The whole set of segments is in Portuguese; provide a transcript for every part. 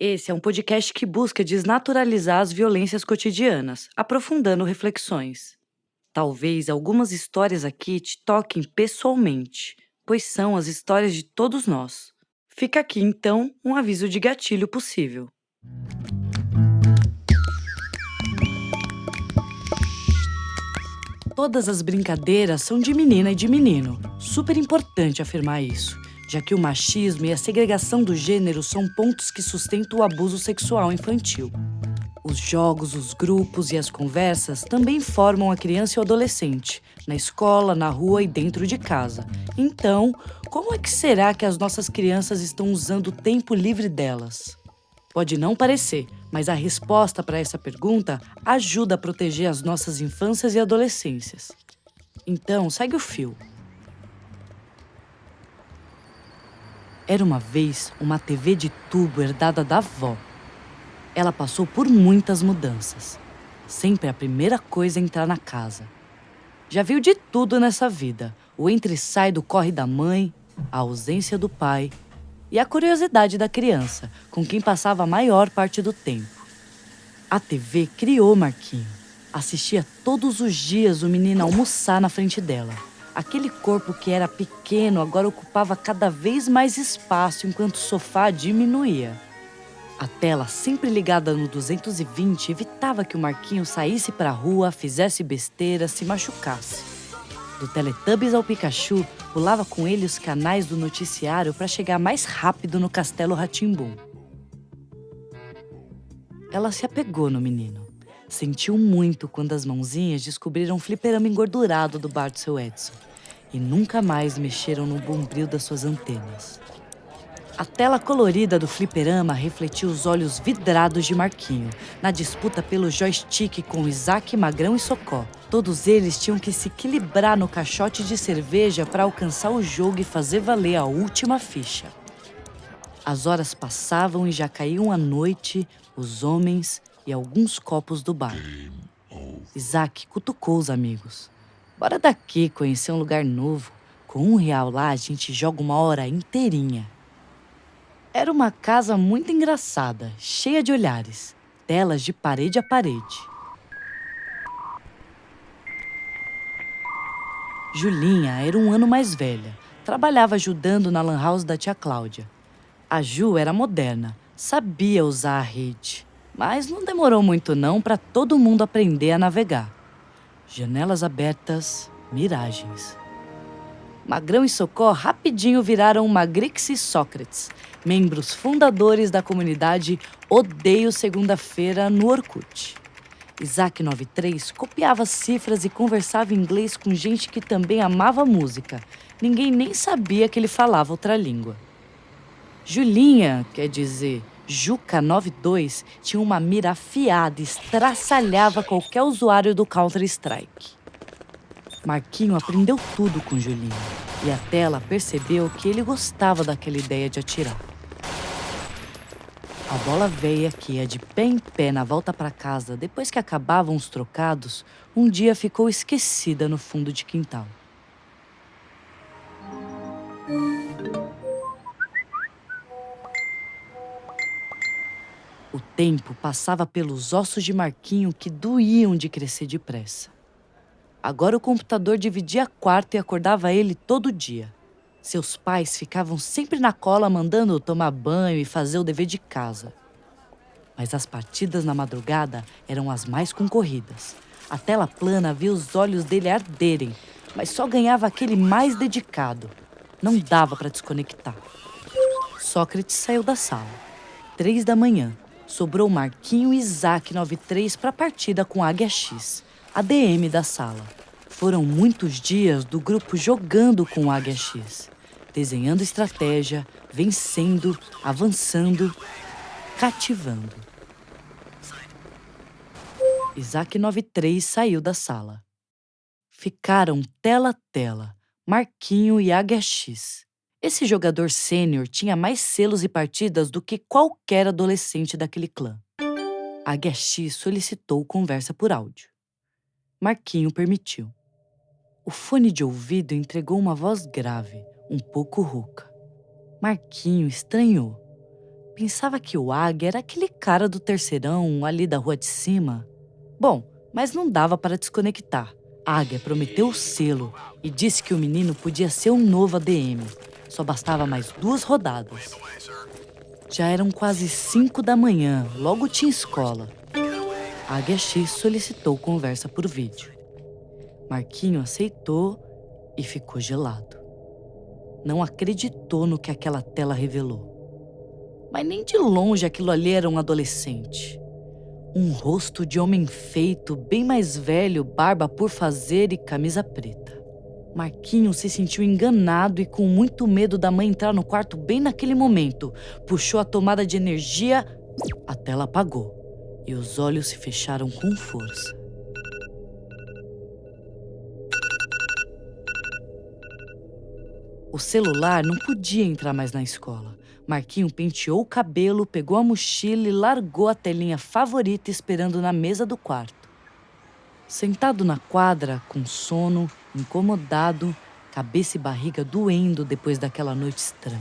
Esse é um podcast que busca desnaturalizar as violências cotidianas, aprofundando reflexões. Talvez algumas histórias aqui te toquem pessoalmente, pois são as histórias de todos nós. Fica aqui então um aviso de gatilho possível. Todas as brincadeiras são de menina e de menino. Super importante afirmar isso, já que o machismo e a segregação do gênero são pontos que sustentam o abuso sexual infantil. Os jogos, os grupos e as conversas também formam a criança e o adolescente, na escola, na rua e dentro de casa. Então, como é que será que as nossas crianças estão usando o tempo livre delas? Pode não parecer, mas a resposta para essa pergunta ajuda a proteger as nossas infâncias e adolescências. Então, segue o fio. Era uma vez uma TV de tubo herdada da avó. Ela passou por muitas mudanças. Sempre a primeira coisa a entrar na casa. Já viu de tudo nessa vida. O entra e sai do corre da mãe, a ausência do pai e a curiosidade da criança, com quem passava a maior parte do tempo. A TV criou Marquinho. Assistia todos os dias o menino almoçar na frente dela. Aquele corpo que era pequeno agora ocupava cada vez mais espaço enquanto o sofá diminuía. A tela, sempre ligada no 220, evitava que o Marquinho saísse para a rua, fizesse besteira, se machucasse. Do Teletubbies ao Pikachu, pulava com ele os canais do noticiário para chegar mais rápido no Castelo Rá-Tim-Bum. Ela se apegou no menino. Sentiu muito quando as mãozinhas descobriram um fliperama engordurado do bar do seu Edson. E nunca mais mexeram no bombril das suas antenas. A tela colorida do fliperama refletiu os olhos vidrados de Marquinho, na disputa pelo joystick com Isaac, Magrão e Socó. Todos eles tinham que se equilibrar no caixote de cerveja para alcançar o jogo e fazer valer a última ficha. As horas passavam e já caíam a noite, os homens e alguns copos do bar. Isaac cutucou os amigos. Bora daqui conhecer um lugar novo. Com R$1 lá a gente joga uma hora inteirinha. Era uma casa muito engraçada, cheia de olhares, telas de parede a parede. Julinha era um ano mais velha, trabalhava ajudando na lan house da tia Cláudia. A Ju era moderna, sabia usar a rede, mas não demorou muito não para todo mundo aprender a navegar. Janelas abertas, miragens. Magrão e Socó rapidinho viraram Magrix e Sócrates, membros fundadores da comunidade Odeio Segunda-feira no Orkut. Isaac 93 copiava cifras e conversava inglês com gente que também amava música. Ninguém nem sabia que ele falava outra língua. Julinha, quer dizer, Juca 92, tinha uma mira afiada e estraçalhava qualquer usuário do Counter-Strike. Marquinho aprendeu tudo com Julinho e até ela percebeu que ele gostava daquela ideia de atirar. A bola véia, que ia de pé em pé na volta para casa depois que acabavam os trocados, um dia ficou esquecida no fundo de quintal. O tempo passava pelos ossos de Marquinho que doíam de crescer depressa. Agora o computador dividia quarto e acordava ele todo dia. Seus pais ficavam sempre na cola mandando tomar banho e fazer o dever de casa. Mas as partidas na madrugada eram as mais concorridas. A tela plana via os olhos dele arderem, mas só ganhava aquele mais dedicado. Não dava para desconectar. Sócrates saiu da sala. 3 da manhã. Sobrou Marquinho e Isaac 93 para a partida com Águia X, a DM da sala. Foram muitos dias do grupo jogando com Águia X, desenhando estratégia, vencendo, avançando, cativando. Isaac 93 saiu da sala. Ficaram tela a tela, Marquinho e Águia X. Esse jogador sênior tinha mais selos e partidas do que qualquer adolescente daquele clã. Águia X solicitou conversa por áudio. Marquinho permitiu. O fone de ouvido entregou uma voz grave, um pouco rouca. Marquinho estranhou. Pensava que o Águia era aquele cara do terceirão ali da rua de cima. Bom, mas não dava para desconectar. Águia prometeu o selo e disse que o menino podia ser um novo ADM. Só bastava mais 2 rodadas. Já eram quase 5 da manhã, logo tinha escola. Águia X solicitou conversa por vídeo. Marquinho aceitou e ficou gelado. Não acreditou no que aquela tela revelou. Mas nem de longe aquilo ali era um adolescente. Um rosto de homem feito, bem mais velho, barba por fazer e camisa preta. Marquinho se sentiu enganado e com muito medo da mãe entrar no quarto bem naquele momento. Puxou a tomada de energia, a tela apagou e os olhos se fecharam com força. O celular não podia entrar mais na escola. Marquinho penteou o cabelo, pegou a mochila e largou a telinha favorita esperando na mesa do quarto. Sentado na quadra, com sono, incomodado, cabeça e barriga doendo depois daquela noite estranha.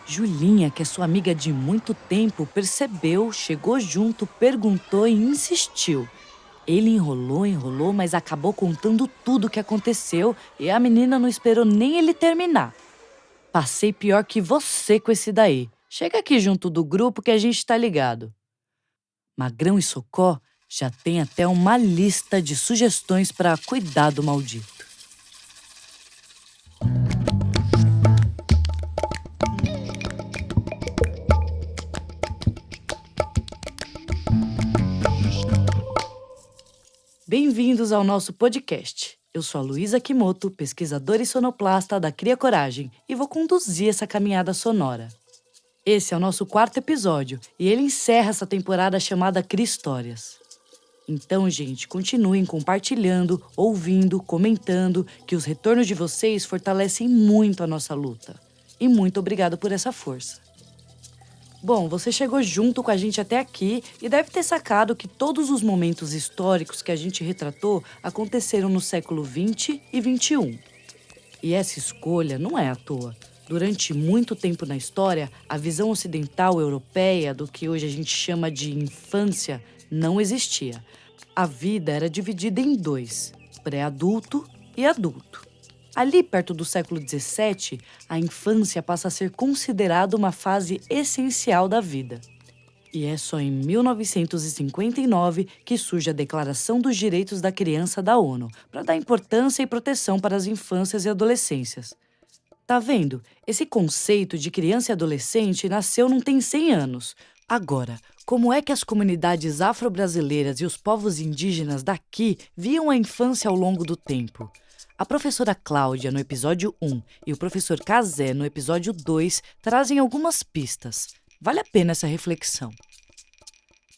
Julinha, que é sua amiga de muito tempo, percebeu, chegou junto, perguntou e insistiu. Ele enrolou, mas acabou contando tudo o que aconteceu e a menina não esperou nem ele terminar. Passei pior que você com esse daí. Chega aqui junto do grupo que a gente tá ligado. Magrão e Socó já tem até uma lista de sugestões para cuidar do maldito. Bem-vindos ao nosso podcast. Eu sou a Luísa Kimoto, pesquisadora e sonoplasta da Cria Coragem, e vou conduzir essa caminhada sonora. Esse é o nosso 4º episódio, e ele encerra essa temporada chamada Cria Histórias. Então, gente, continuem compartilhando, ouvindo, comentando, que os retornos de vocês fortalecem muito a nossa luta. E muito obrigado por essa força. Bom, você chegou junto com a gente até aqui e deve ter sacado que todos os momentos históricos que a gente retratou aconteceram no século XX e XXI. E essa escolha não é à toa. Durante muito tempo na história, a visão ocidental europeia do que hoje a gente chama de infância não existia. A vida era dividida em 2, pré-adulto e adulto. Ali, perto do século XVII, a infância passa a ser considerada uma fase essencial da vida. E é só em 1959 que surge a Declaração dos Direitos da Criança da ONU, para dar importância e proteção para as infâncias e adolescências. Tá vendo? Esse conceito de criança e adolescente nasceu não tem 100 anos. Agora, como é que as comunidades afro-brasileiras e os povos indígenas daqui viam a infância ao longo do tempo? A professora Cláudia, no episódio 1, e o professor Cazé, no episódio 2, trazem algumas pistas. Vale a pena essa reflexão.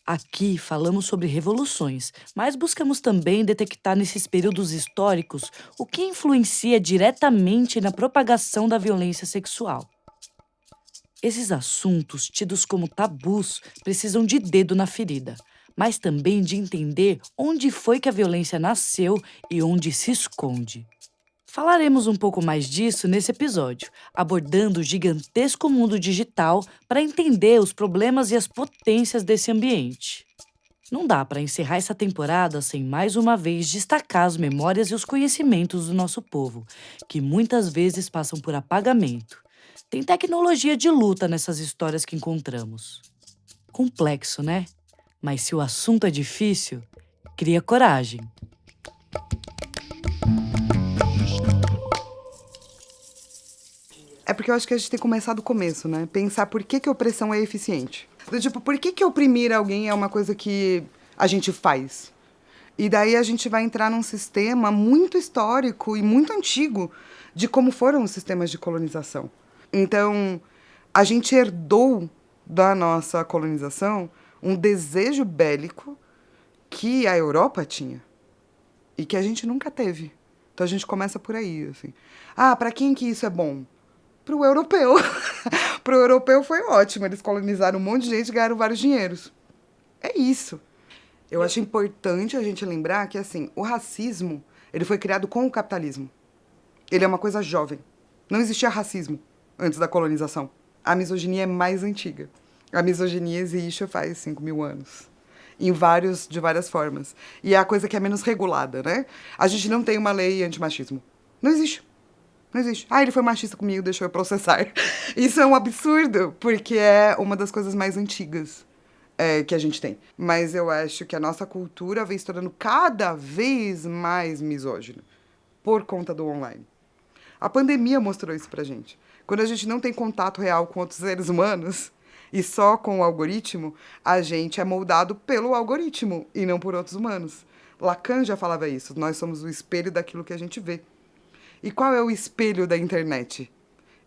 Aqui falamos sobre revoluções, mas buscamos também detectar nesses períodos históricos o que influencia diretamente na propagação da violência sexual. Esses assuntos, tidos como tabus, precisam de dedo na ferida, mas também de entender onde foi que a violência nasceu e onde se esconde. Falaremos um pouco mais disso nesse episódio, abordando o gigantesco mundo digital para entender os problemas e as potências desse ambiente. Não dá para encerrar essa temporada sem mais uma vez destacar as memórias e os conhecimentos do nosso povo, que muitas vezes passam por apagamento. Tem tecnologia de luta nessas histórias que encontramos. Complexo, né? Mas se o assunto é difícil, cria coragem. É porque eu acho que a gente tem que começar do começo, né? Pensar por que a opressão é eficiente. Tipo, por que oprimir alguém é uma coisa que a gente faz? E daí a gente vai entrar num sistema muito histórico e muito antigo de como foram os sistemas de colonização. Então, a gente herdou da nossa colonização um desejo bélico que a Europa tinha e que a gente nunca teve. Então a gente começa por aí, assim. Ah, pra quem que isso é bom? Pro europeu. Pro europeu foi ótimo. Eles colonizaram um monte de gente e ganharam vários dinheiros. É isso. Eu acho importante a gente lembrar que, assim, o racismo, ele foi criado com o capitalismo. Ele é uma coisa jovem. Não existia racismo antes da colonização. A misoginia é mais antiga. A misoginia existe faz 5.000 anos. De várias formas. E é a coisa que é menos regulada, né? A gente não tem uma lei antimachismo. Não existe. Não existe. Ah, ele foi machista comigo, deixou eu processar. Isso é um absurdo, porque é uma das coisas mais antigas que a gente tem. Mas eu acho que a nossa cultura vem se tornando cada vez mais misógina por conta do online. A pandemia mostrou isso pra gente. Quando a gente não tem contato real com outros seres humanos e só com o algoritmo, a gente é moldado pelo algoritmo e não por outros humanos. Lacan já falava isso. Nós somos o espelho daquilo que a gente vê. E qual é o espelho da internet?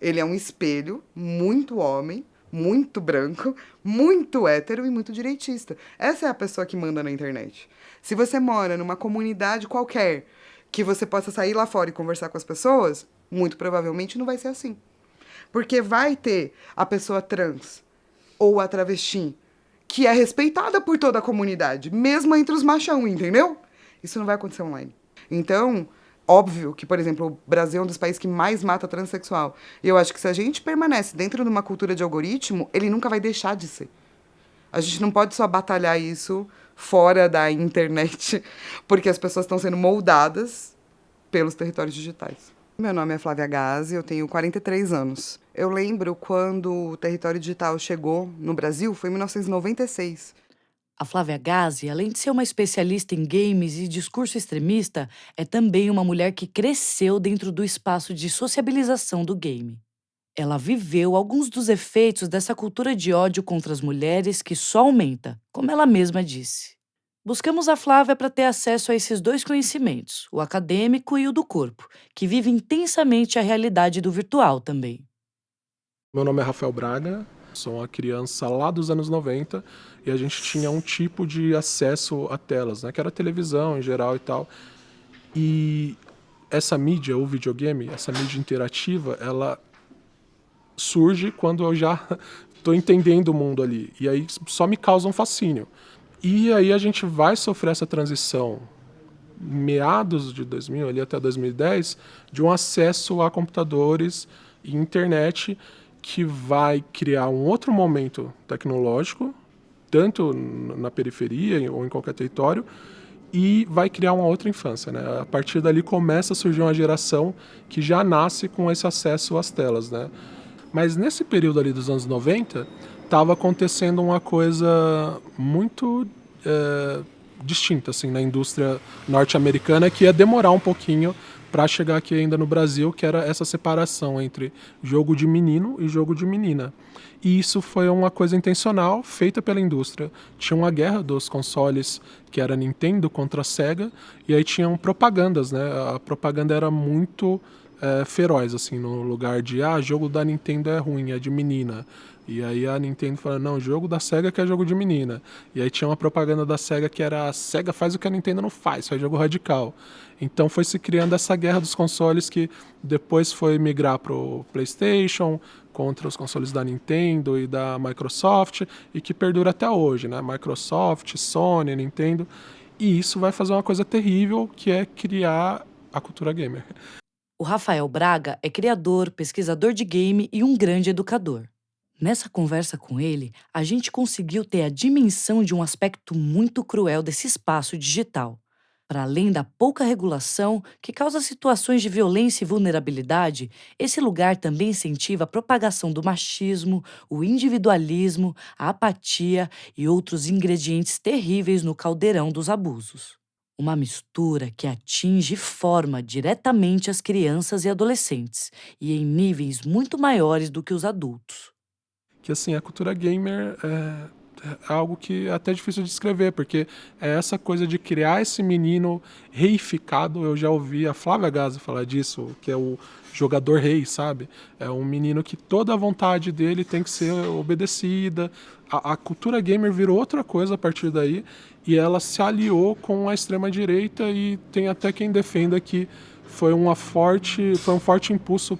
Ele é um espelho muito homem, muito branco, muito hétero e muito direitista. Essa é a pessoa que manda na internet. Se você mora numa comunidade qualquer que você possa sair lá fora e conversar com as pessoas, muito provavelmente não vai ser assim. Porque vai ter a pessoa trans ou a travesti que é respeitada por toda a comunidade, mesmo entre os machão, entendeu? Isso não vai acontecer online. Então, óbvio que, por exemplo, o Brasil é um dos países que mais mata transexual. E eu acho que se a gente permanece dentro de uma cultura de algoritmo, ele nunca vai deixar de ser. A gente não pode só batalhar isso fora da internet, porque as pessoas estão sendo moldadas pelos territórios digitais. Meu nome é Flávia Gazi, eu tenho 43 anos. Eu lembro quando o território digital chegou no Brasil, foi em 1996. A Flávia Gazi, além de ser uma especialista em games e discurso extremista, é também uma mulher que cresceu dentro do espaço de sociabilização do game. Ela viveu alguns dos efeitos dessa cultura de ódio contra as mulheres que só aumenta, como ela mesma disse. Buscamos a Flávia para ter acesso a esses dois conhecimentos, o acadêmico e o do corpo, que vive intensamente a realidade do virtual também. Meu nome é Rafael Braga, sou uma criança lá dos anos 90 e a gente tinha um tipo de acesso a telas, né, que era televisão em geral e tal. E essa mídia, o videogame, essa mídia interativa, ela surge quando eu já estou entendendo o mundo ali. E aí só me causa um fascínio. E aí a gente vai sofrer essa transição, meados de 2000, ali até 2010, de um acesso a computadores e internet que vai criar um outro momento tecnológico, tanto na periferia ou em qualquer território, e vai criar uma outra infância, né? A partir dali começa a surgir uma geração que já nasce com esse acesso às telas, né? Mas nesse período ali dos anos 90, estava acontecendo uma coisa muito distinta assim, na indústria norte-americana, que ia demorar um pouquinho para chegar aqui ainda no Brasil, que era essa separação entre jogo de menino e jogo de menina. E isso foi uma coisa intencional, feita pela indústria. Tinha uma guerra dos consoles, que era Nintendo contra a Sega, e aí tinham propagandas, né? A propaganda era muito feroz, assim, no lugar de, jogo da Nintendo é ruim, é de menina. E aí a Nintendo fala, não, jogo da Sega que é jogo de menina. E aí tinha uma propaganda da Sega que era, a Sega faz o que a Nintendo não faz jogo radical. Então foi se criando essa guerra dos consoles que depois foi migrar pro PlayStation, contra os consoles da Nintendo e da Microsoft, e que perdura até hoje, né? Microsoft, Sony, Nintendo. E isso vai fazer uma coisa terrível, que é criar a cultura gamer. O Rafael Braga é criador, pesquisador de game e um grande educador. Nessa conversa com ele, a gente conseguiu ter a dimensão de um aspecto muito cruel desse espaço digital. Para além da pouca regulação que causa situações de violência e vulnerabilidade, esse lugar também incentiva a propagação do machismo, o individualismo, a apatia e outros ingredientes terríveis no caldeirão dos abusos. Uma mistura que atinge e forma diretamente as crianças e adolescentes, e em níveis muito maiores do que os adultos. Que assim, a cultura gamer é algo que é até difícil de descrever, porque é essa coisa de criar esse menino reificado. Eu já ouvi a Flávia Gazi falar disso, que é o jogador rei, sabe? É um menino que toda a vontade dele tem que ser obedecida. A cultura gamer virou outra coisa a partir daí, e ela se aliou com a extrema-direita, e tem até quem defenda que foi um forte impulso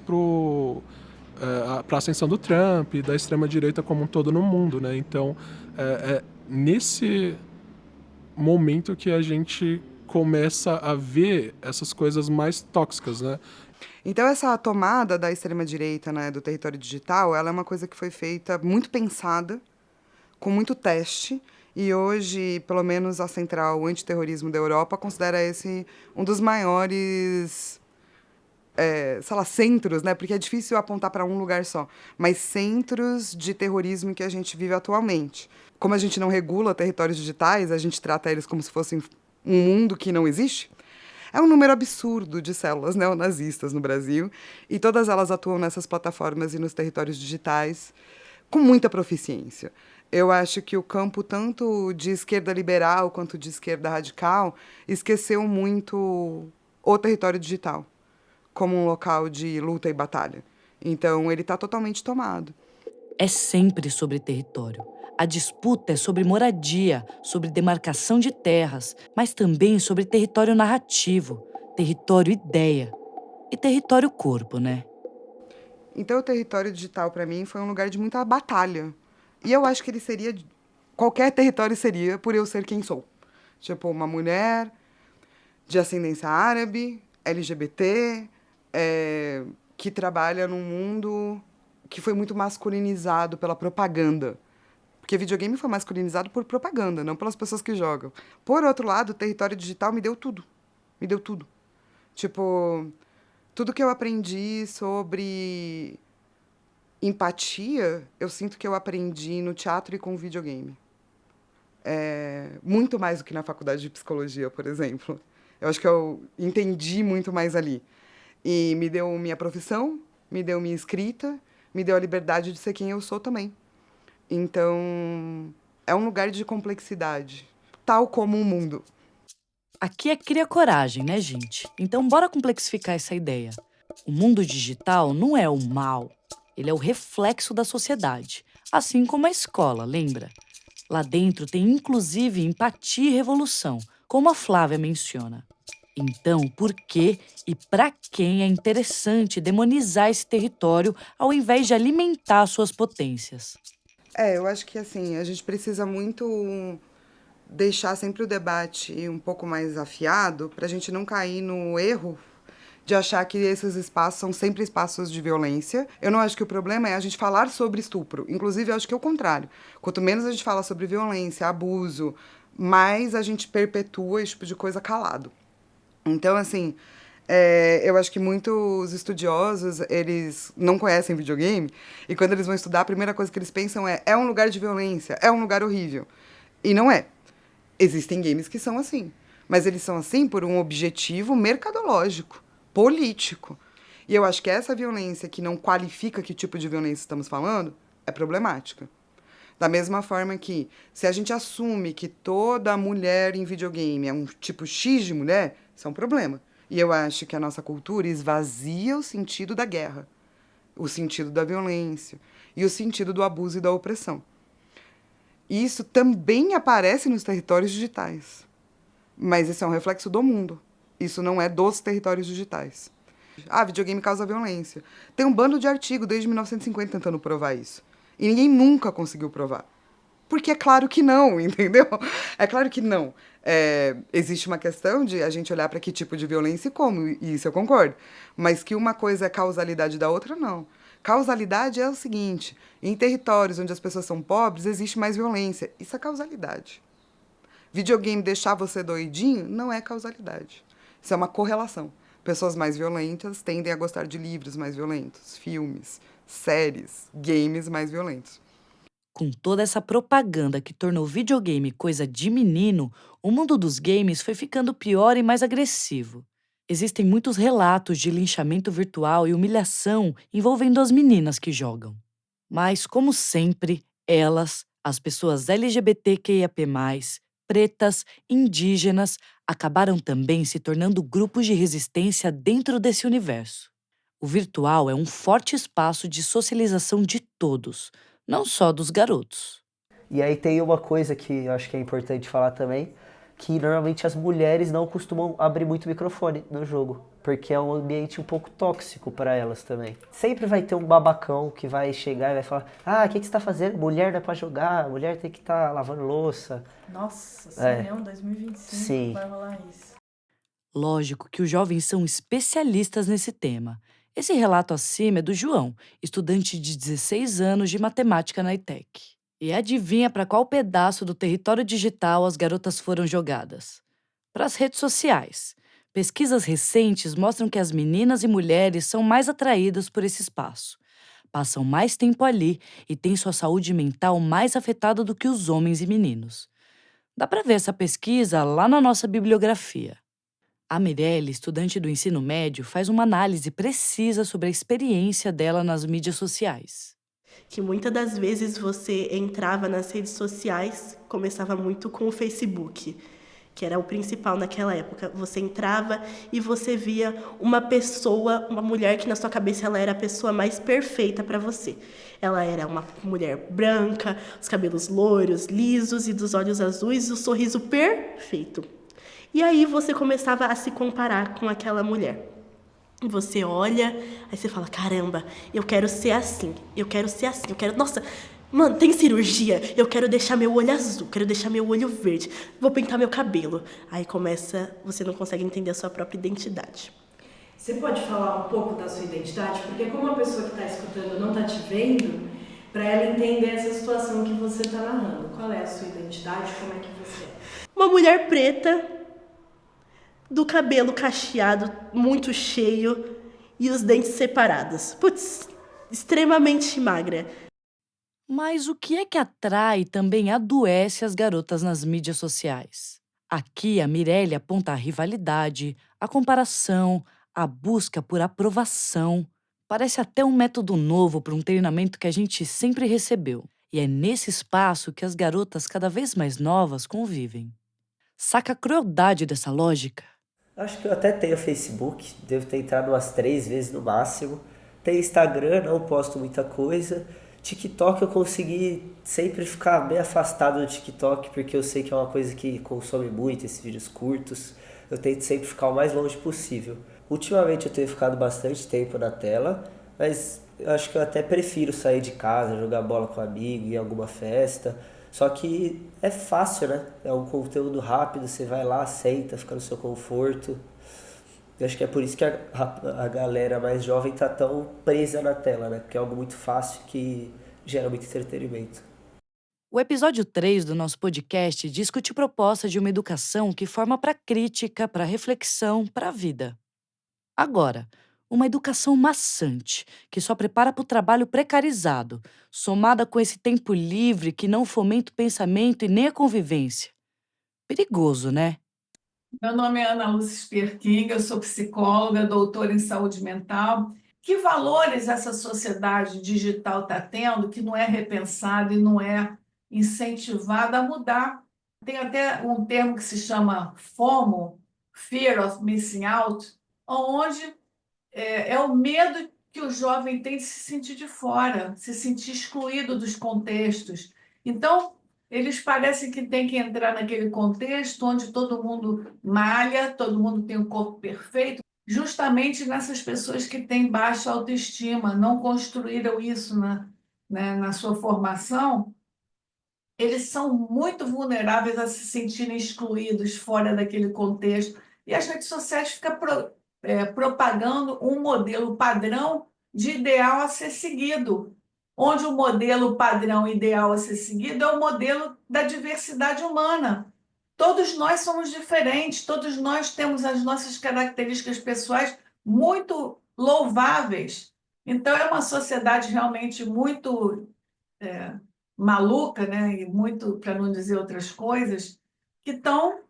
para a ascensão do Trump e da extrema-direita como um todo no mundo, né? Então, nesse momento que a gente começa a ver essas coisas mais tóxicas, né? Então, essa tomada da extrema-direita, né, do território digital, ela é uma coisa que foi feita muito pensada, com muito teste, e hoje, pelo menos a Central Antiterrorismo da Europa considera esse um dos maiores, sei lá, centros, né, porque é difícil apontar para um lugar só, mas centros de terrorismo que a gente vive atualmente. Como a gente não regula territórios digitais, a gente trata eles como se fossem um mundo que não existe. É um número absurdo de células neonazistas no Brasil, e todas elas atuam nessas plataformas e nos territórios digitais com muita proficiência. Eu acho que o campo, tanto de esquerda liberal quanto de esquerda radical, esqueceu muito o território digital como um local de luta e batalha. Então, ele está totalmente tomado. É sempre sobre território. A disputa é sobre moradia, sobre demarcação de terras, mas também sobre território narrativo, território ideia e território corpo, né? Então, o território digital, para mim, foi um lugar de muita batalha. E eu acho que ele seria... Qualquer território seria por eu ser quem sou. Tipo, uma mulher de ascendência árabe, LGBT, que trabalha num mundo que foi muito masculinizado pela propaganda. Porque videogame foi masculinizado por propaganda, não pelas pessoas que jogam. Por outro lado, o território digital me deu tudo. Me deu tudo. Tipo, tudo que eu aprendi sobre empatia, eu sinto que eu aprendi no teatro e com videogame. Muito mais do que na faculdade de psicologia, por exemplo. Eu acho que eu entendi muito mais ali. E me deu minha profissão, me deu minha escrita, me deu a liberdade de ser quem eu sou também. Então, é um lugar de complexidade, tal como o mundo. Aqui é cria coragem, né, gente? Então bora complexificar essa ideia. O mundo digital não é o mal, ele é o reflexo da sociedade, assim como a escola, lembra? Lá dentro tem inclusive empatia e revolução, como a Flávia menciona. Então, por que e para quem é interessante demonizar esse território ao invés de alimentar suas potências? Eu acho que assim, a gente precisa muito deixar sempre o debate um pouco mais afiado para a gente não cair no erro de achar que esses espaços são sempre espaços de violência. Eu não acho que o problema é a gente falar sobre estupro. Inclusive, eu acho que é o contrário. Quanto menos a gente fala sobre violência, abuso, mais a gente perpetua esse tipo de coisa calado. Então, assim, eu acho que muitos estudiosos, eles não conhecem videogame, e quando eles vão estudar, a primeira coisa que eles pensam é um lugar de violência, é um lugar horrível. E não é. Existem games que são assim, mas eles são assim por um objetivo mercadológico, político. E eu acho que essa violência que não qualifica que tipo de violência estamos falando é problemática. Da mesma forma que, se a gente assume que toda mulher em videogame é um tipo X de mulher, isso é um problema. E eu acho que a nossa cultura esvazia o sentido da guerra, o sentido da violência e o sentido do abuso e da opressão. Isso também aparece nos territórios digitais. Mas isso é um reflexo do mundo. Isso não é dos territórios digitais. Videogame causa violência. Tem um bando de artigos desde 1950 tentando provar isso. E ninguém nunca conseguiu provar. Porque é claro que não, entendeu? É claro que não. Existe uma questão de a gente olhar para que tipo de violência e como, e isso eu concordo. Mas que uma coisa é causalidade da outra, não. Causalidade é o seguinte: em territórios onde as pessoas são pobres, existe mais violência. Isso é causalidade. Videogame deixar você doidinho não é causalidade. Isso é uma correlação. Pessoas mais violentas tendem a gostar de livros mais violentos, filmes, séries, games mais violentos. Com toda essa propaganda que tornou videogame coisa de menino, o mundo dos games foi ficando pior e mais agressivo. Existem muitos relatos de linchamento virtual e humilhação envolvendo as meninas que jogam. Mas, como sempre, elas, as pessoas LGBTQIAP+, pretas, indígenas, acabaram também se tornando grupos de resistência dentro desse universo. O virtual é um forte espaço de socialização de todos, não só dos garotos. E aí tem uma coisa que eu acho que é importante falar também, que normalmente as mulheres não costumam abrir muito o microfone no jogo, porque é um ambiente um pouco tóxico para elas também. Sempre vai ter um babacão que vai chegar e vai falar: o que você tá fazendo? Mulher não é pra jogar, mulher tem que estar lavando louça. Nossa, sim, 2025 Sim. vai rolar isso. Lógico que os jovens são especialistas nesse tema. Esse relato acima é do João, estudante de 16 anos de matemática na ETEC. E adivinha para qual pedaço do território digital as garotas foram jogadas? Para as redes sociais. Pesquisas recentes mostram que as meninas e mulheres são mais atraídas por esse espaço. Passam mais tempo ali e têm sua saúde mental mais afetada do que os homens e meninos. Dá para ver essa pesquisa lá na nossa bibliografia. A Mirelle, estudante do ensino médio, faz uma análise precisa sobre a experiência dela nas mídias sociais. Que muitas das vezes você entrava nas redes sociais, começava muito com o Facebook, que era o principal naquela época. Você entrava e você via uma pessoa, uma mulher que na sua cabeça ela era a pessoa mais perfeita para você. Ela era uma mulher branca, os cabelos loiros, lisos e dos olhos azuis e o sorriso perfeito. E aí você começava a se comparar com aquela mulher. Você olha, aí você fala, caramba, eu quero ser assim, eu quero ser assim, eu quero... Nossa, mano, tem cirurgia, eu quero deixar meu olho azul, quero deixar meu olho verde, vou pintar meu cabelo. Aí começa, você não consegue entender a sua própria identidade. Você pode falar um pouco da sua identidade? Porque como a pessoa que está escutando não está te vendo, para ela entender essa situação que você está narrando. Qual é a sua identidade? Como é que você é? Uma mulher preta, do cabelo cacheado, muito cheio e os dentes separados. Putz, extremamente magra. Mas o que é que atrai e também adoece as garotas nas mídias sociais? Aqui a Mirelle aponta a rivalidade, a comparação, a busca por aprovação. Parece até um método novo para um treinamento que a gente sempre recebeu. E é nesse espaço que as garotas cada vez mais novas convivem. Saca a crueldade dessa lógica? Acho que eu até tenho Facebook, devo ter entrado umas 3 vezes no máximo. Tenho Instagram, não posto muita coisa. TikTok eu consegui sempre ficar bem afastado do TikTok, porque eu sei que é uma coisa que consome muito, esses vídeos curtos. Eu tento sempre ficar o mais longe possível. Ultimamente eu tenho ficado bastante tempo na tela, mas eu acho que eu até prefiro sair de casa, jogar bola com um amigo, ir em alguma festa. Só que é fácil, né? É um conteúdo rápido, você vai lá, senta, fica no seu conforto. Eu acho que é por isso que a galera mais jovem tá tão presa na tela, né? Porque é algo muito fácil que gera muito entretenimento. O episódio 3 do nosso podcast discute proposta de uma educação que forma para crítica, para reflexão, para a vida. Agora, uma educação maçante, que só prepara para o trabalho precarizado, somada com esse tempo livre que não fomenta o pensamento e nem a convivência. Perigoso, né? Meu nome é Ana Lúcia Sperking, eu sou psicóloga, doutora em saúde mental. Que valores essa sociedade digital está tendo que não é repensado e não é incentivado a mudar? Tem até um termo que se chama FOMO, Fear of Missing Out, onde é o medo que o jovem tem de se sentir de fora, se sentir excluído dos contextos. Então, eles parecem que têm que entrar naquele contexto onde todo mundo malha, todo mundo tem um corpo perfeito, justamente nessas pessoas que têm baixa autoestima, não construíram isso na sua formação, eles são muito vulneráveis a se sentirem excluídos fora daquele contexto. E as redes sociais ficam propagando um modelo padrão de ideal a ser seguido, onde o modelo padrão ideal a ser seguido é o modelo da diversidade humana. Todos nós somos diferentes, todos nós temos as nossas características pessoais muito louváveis. Então, é uma sociedade realmente muito maluca, né? E muito, para não dizer outras coisas, que estão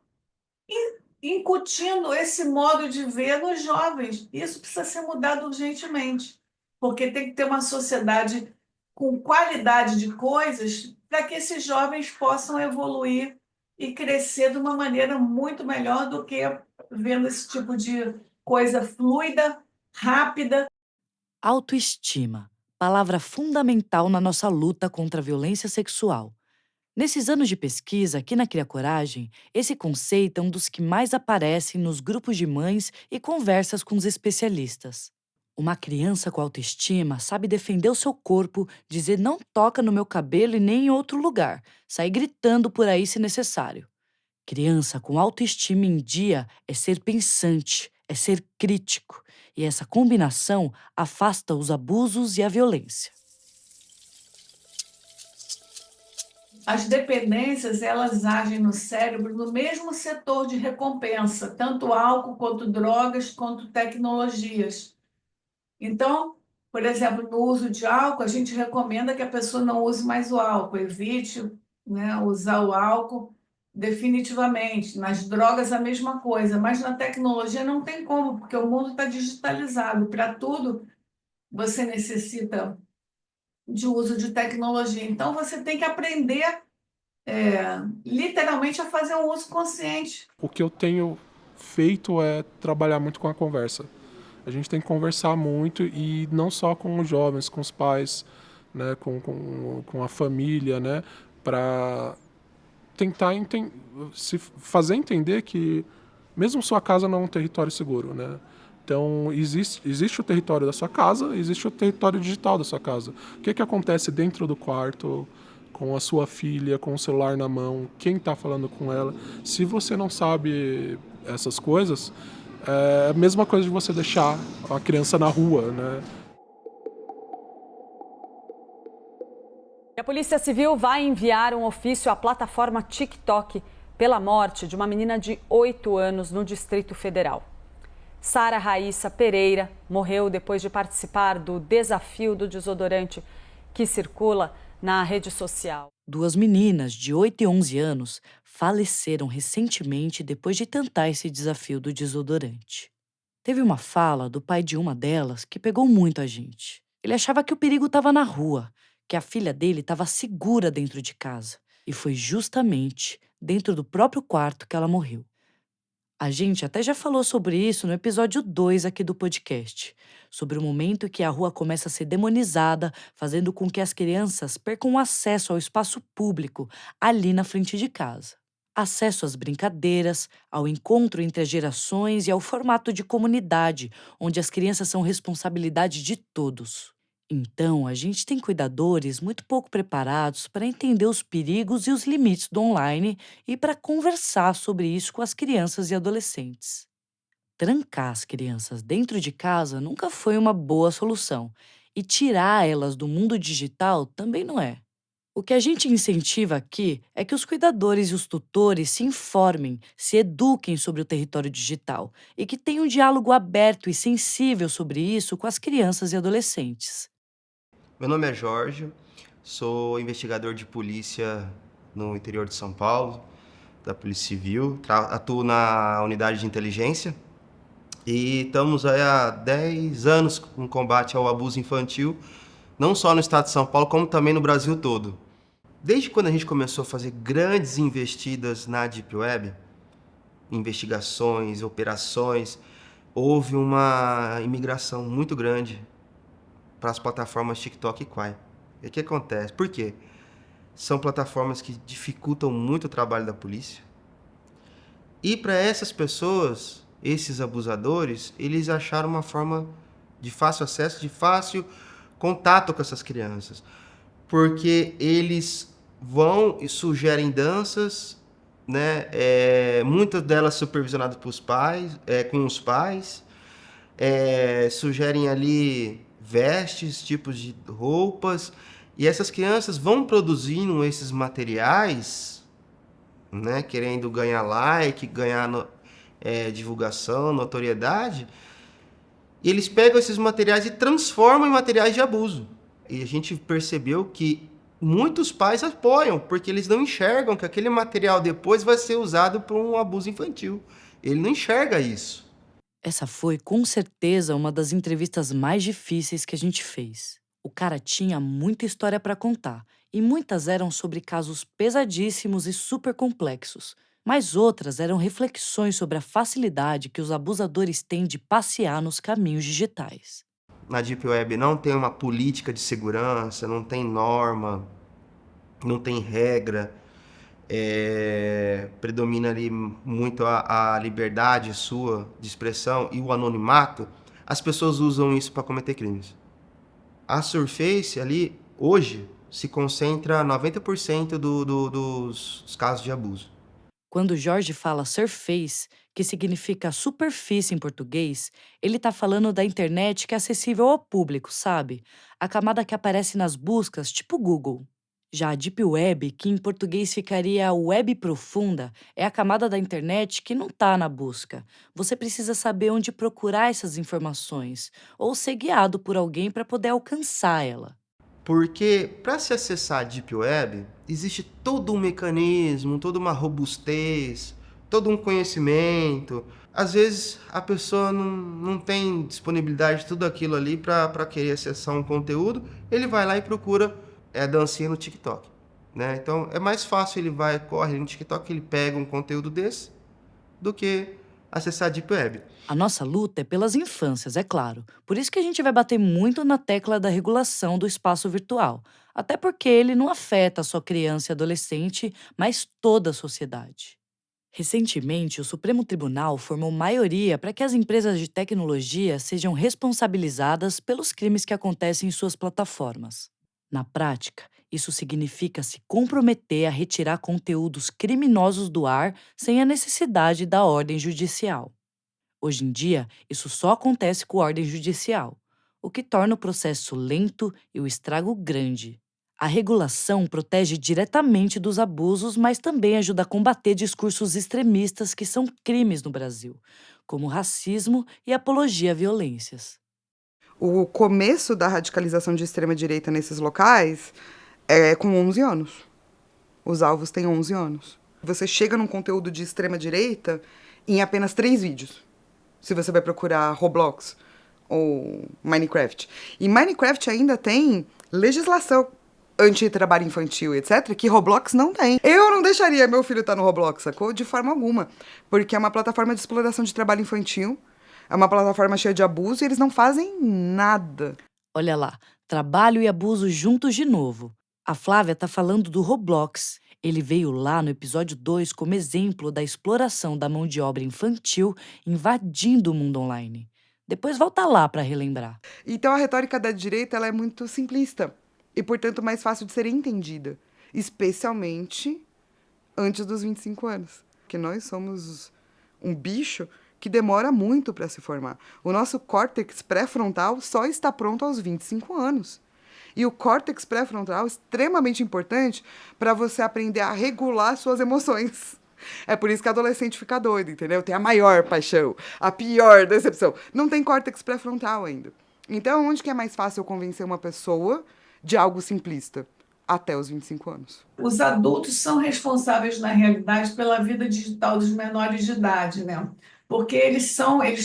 incutindo esse modo de ver nos jovens. Isso precisa ser mudado urgentemente, porque tem que ter uma sociedade com qualidade de coisas para que esses jovens possam evoluir e crescer de uma maneira muito melhor do que vendo esse tipo de coisa fluida, rápida. Autoestima, palavra fundamental na nossa luta contra a violência sexual. Nesses anos de pesquisa aqui na Cria Coragem, esse conceito é um dos que mais aparecem nos grupos de mães e conversas com os especialistas. Uma criança com autoestima sabe defender o seu corpo, dizer não toca no meu cabelo e nem em outro lugar, sair gritando por aí se necessário. Criança com autoestima em dia é ser pensante, é ser crítico, e essa combinação afasta os abusos e a violência. As dependências, elas agem no cérebro no mesmo setor de recompensa, tanto álcool quanto drogas, quanto tecnologias. Então, por exemplo, no uso de álcool, a gente recomenda que a pessoa não use mais o álcool, evite, né, usar o álcool definitivamente. Nas drogas, a mesma coisa, mas na tecnologia não tem como, porque o mundo está digitalizado. Para tudo, você necessita de uso de tecnologia. Então, você tem que aprender, literalmente, a fazer um uso consciente. O que eu tenho feito é trabalhar muito com a conversa. A gente tem que conversar muito, e não só com os jovens, com os pais, né, com a família, né, para tentar se fazer entender que mesmo sua casa não é um território seguro, né? Então, existe o território da sua casa, existe o território digital da sua casa. O que acontece dentro do quarto, com a sua filha, com o celular na mão, quem está falando com ela? Se você não sabe essas coisas, é a mesma coisa de você deixar a criança na rua, né? A Polícia Civil vai enviar um ofício à plataforma TikTok pela morte de uma menina de 8 anos no Distrito Federal. Sara Raíssa Pereira morreu depois de participar do desafio do desodorante que circula na rede social. 2 meninas de 8 e 11 anos faleceram recentemente depois de tentar esse desafio do desodorante. Teve uma fala do pai de uma delas que pegou muito a gente. Ele achava que o perigo estava na rua, que a filha dele estava segura dentro de casa. E foi justamente dentro do próprio quarto que ela morreu. A gente até já falou sobre isso no episódio 2 aqui do podcast, sobre o momento que a rua começa a ser demonizada, fazendo com que as crianças percam acesso ao espaço público ali na frente de casa. Acesso às brincadeiras, ao encontro entre as gerações e ao formato de comunidade, onde as crianças são responsabilidade de todos. Então, a gente tem cuidadores muito pouco preparados para entender os perigos e os limites do online e para conversar sobre isso com as crianças e adolescentes. Trancar as crianças dentro de casa nunca foi uma boa solução, e tirar elas do mundo digital também não é. O que a gente incentiva aqui é que os cuidadores e os tutores se informem, se eduquem sobre o território digital e que tenham um diálogo aberto e sensível sobre isso com as crianças e adolescentes. Meu nome é Jorge, sou investigador de polícia no interior de São Paulo, da Polícia Civil, atuo na unidade de inteligência e estamos aí há 10 anos com combate ao abuso infantil, não só no estado de São Paulo, como também no Brasil todo. Desde quando a gente começou a fazer grandes investidas na Deep Web, investigações, operações, houve uma imigração muito grande para as plataformas TikTok e Quai. E o que acontece? Por quê? São plataformas que dificultam muito o trabalho da polícia. E para essas pessoas, esses abusadores, eles acharam uma forma de fácil acesso, de fácil contato com essas crianças. Porque eles vão e sugerem danças, né? Muitas delas supervisionadas pelos pais, com os pais, sugerem ali vestes, tipos de roupas, e essas crianças vão produzindo esses materiais, né, querendo ganhar like, ganhar divulgação, notoriedade, e eles pegam esses materiais e transformam em materiais de abuso. E a gente percebeu que muitos pais apoiam, porque eles não enxergam que aquele material depois vai ser usado para um abuso infantil. Ele não enxerga isso. Essa foi, com certeza, uma das entrevistas mais difíceis que a gente fez. O cara tinha muita história para contar, e muitas eram sobre casos pesadíssimos e super complexos, mas outras eram reflexões sobre a facilidade que os abusadores têm de passear nos caminhos digitais. Na Deep Web não tem uma política de segurança, não tem norma, não tem regra. Predomina ali muito a liberdade sua de expressão e o anonimato. As pessoas usam isso para cometer crimes. A Surface ali, hoje, se concentra 90% dos casos de abuso. Quando o Jorge fala surface, que significa superfície em português, ele tá falando da internet que é acessível ao público, sabe? A camada que aparece nas buscas, tipo Google. Já a Deep Web, que em português ficaria web profunda, é a camada da internet que não tá na busca. Você precisa saber onde procurar essas informações, ou ser guiado por alguém para poder alcançar ela. Porque para se acessar a Deep Web, existe todo um mecanismo, toda uma robustez, todo um conhecimento. Às vezes a pessoa não tem disponibilidade de tudo aquilo ali para querer acessar um conteúdo, ele vai lá e procura dancinha no TikTok, né? Então é mais fácil, ele corre no TikTok, ele pega um conteúdo desse, do que acessar a Deep Web. A nossa luta é pelas infâncias, é claro. Por isso que a gente vai bater muito na tecla da regulação do espaço virtual. Até porque ele não afeta só criança e adolescente, mas toda a sociedade. Recentemente, o Supremo Tribunal formou maioria para que as empresas de tecnologia sejam responsabilizadas pelos crimes que acontecem em suas plataformas. Na prática, isso significa se comprometer a retirar conteúdos criminosos do ar sem a necessidade da ordem judicial. Hoje em dia, isso só acontece com ordem judicial, o que torna o processo lento e o estrago grande. A regulação protege diretamente dos abusos, mas também ajuda a combater discursos extremistas que são crimes no Brasil, como racismo e apologia a violências. O começo da radicalização de extrema-direita nesses locais é com 11 anos. Os alvos têm 11 anos. Você chega num conteúdo de extrema-direita em apenas 3 vídeos. Se você vai procurar Roblox ou Minecraft. E Minecraft ainda tem legislação anti-trabalho infantil, etc., que Roblox não tem. Eu não deixaria meu filho estar no Roblox, sacou? De forma alguma. Porque é uma plataforma de exploração de trabalho infantil, é uma plataforma cheia de abuso e eles não fazem nada. Olha lá, trabalho e abuso juntos de novo. A Flávia tá falando do Roblox. Ele veio lá no episódio 2 como exemplo da exploração da mão de obra infantil invadindo o mundo online. Depois volta lá para relembrar. Então a retórica da direita ela é muito simplista e, portanto, mais fácil de ser entendida, especialmente antes dos 25 anos. Porque nós somos um bicho que demora muito para se formar. O nosso córtex pré-frontal só está pronto aos 25 anos. E o córtex pré-frontal é extremamente importante para você aprender a regular suas emoções. É por isso que adolescente fica doido, entendeu? Tem a maior paixão, a pior decepção. Não tem córtex pré-frontal ainda. Então, onde que é mais fácil eu convencer uma pessoa de algo simplista? Até os 25 anos. Os adultos são responsáveis, na realidade, pela vida digital dos menores de idade, né? Porque eles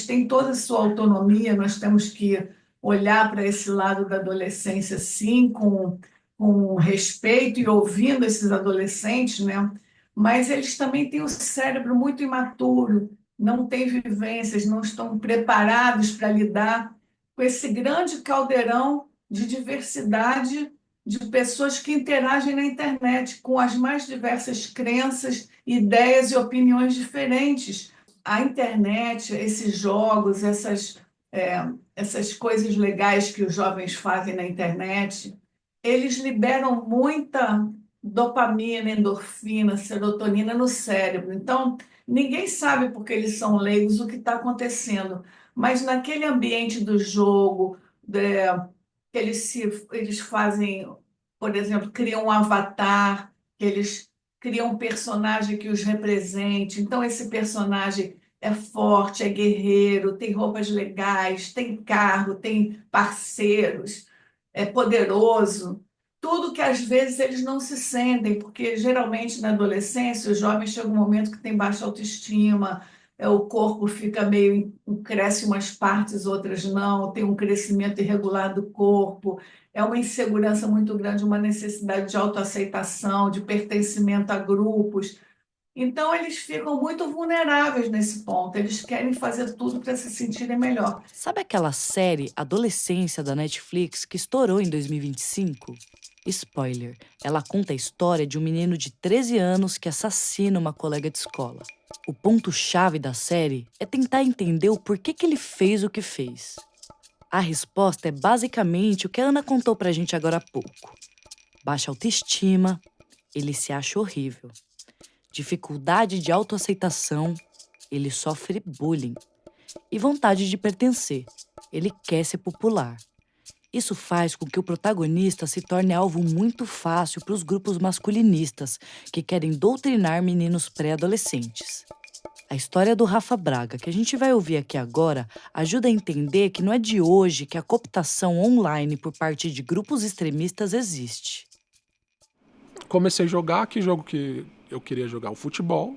têm toda a sua autonomia, nós temos que olhar para esse lado da adolescência, sim, com respeito e ouvindo esses adolescentes, né? Mas eles também têm um cérebro muito imaturo, não têm vivências, não estão preparados para lidar com esse grande caldeirão de diversidade de pessoas que interagem na internet com as mais diversas crenças, ideias e opiniões diferentes. A internet, esses jogos, essas coisas legais que os jovens fazem na internet, eles liberam muita dopamina, endorfina, serotonina no cérebro. Então, ninguém sabe, porque eles são leigos, o que está acontecendo. Mas naquele ambiente do jogo, eles fazem, por exemplo, criam um avatar, eles criam um personagem que os represente. Então, esse personagem é forte, é guerreiro, tem roupas legais, tem carro, tem parceiros, é poderoso. Tudo que às vezes eles não se sentem, porque geralmente na adolescência os jovens chegam um momento que tem baixa autoestima, o corpo fica meio, cresce umas partes, outras não, tem um crescimento irregular do corpo, é uma insegurança muito grande, uma necessidade de autoaceitação, de pertencimento a grupos. Então, eles ficam muito vulneráveis nesse ponto. Eles querem fazer tudo para se sentirem melhor. Sabe aquela série Adolescência da Netflix que estourou em 2025? Spoiler, ela conta a história de um menino de 13 anos que assassina uma colega de escola. O ponto-chave da série é tentar entender o porquê que ele fez o que fez. A resposta é basicamente o que a Ana contou pra gente agora há pouco. Baixa autoestima, ele se acha horrível. dificuldade de autoaceitação, ele sofre bullying. E vontade de pertencer, ele quer ser popular. Isso faz com que o protagonista se torne alvo muito fácil para os grupos masculinistas que querem doutrinar meninos pré-adolescentes. A história do Rafa Braga, que a gente vai ouvir aqui agora, ajuda a entender que não é de hoje que a cooptação online por parte de grupos extremistas existe. Comecei a jogar, que jogo que eu queria jogar? O futebol,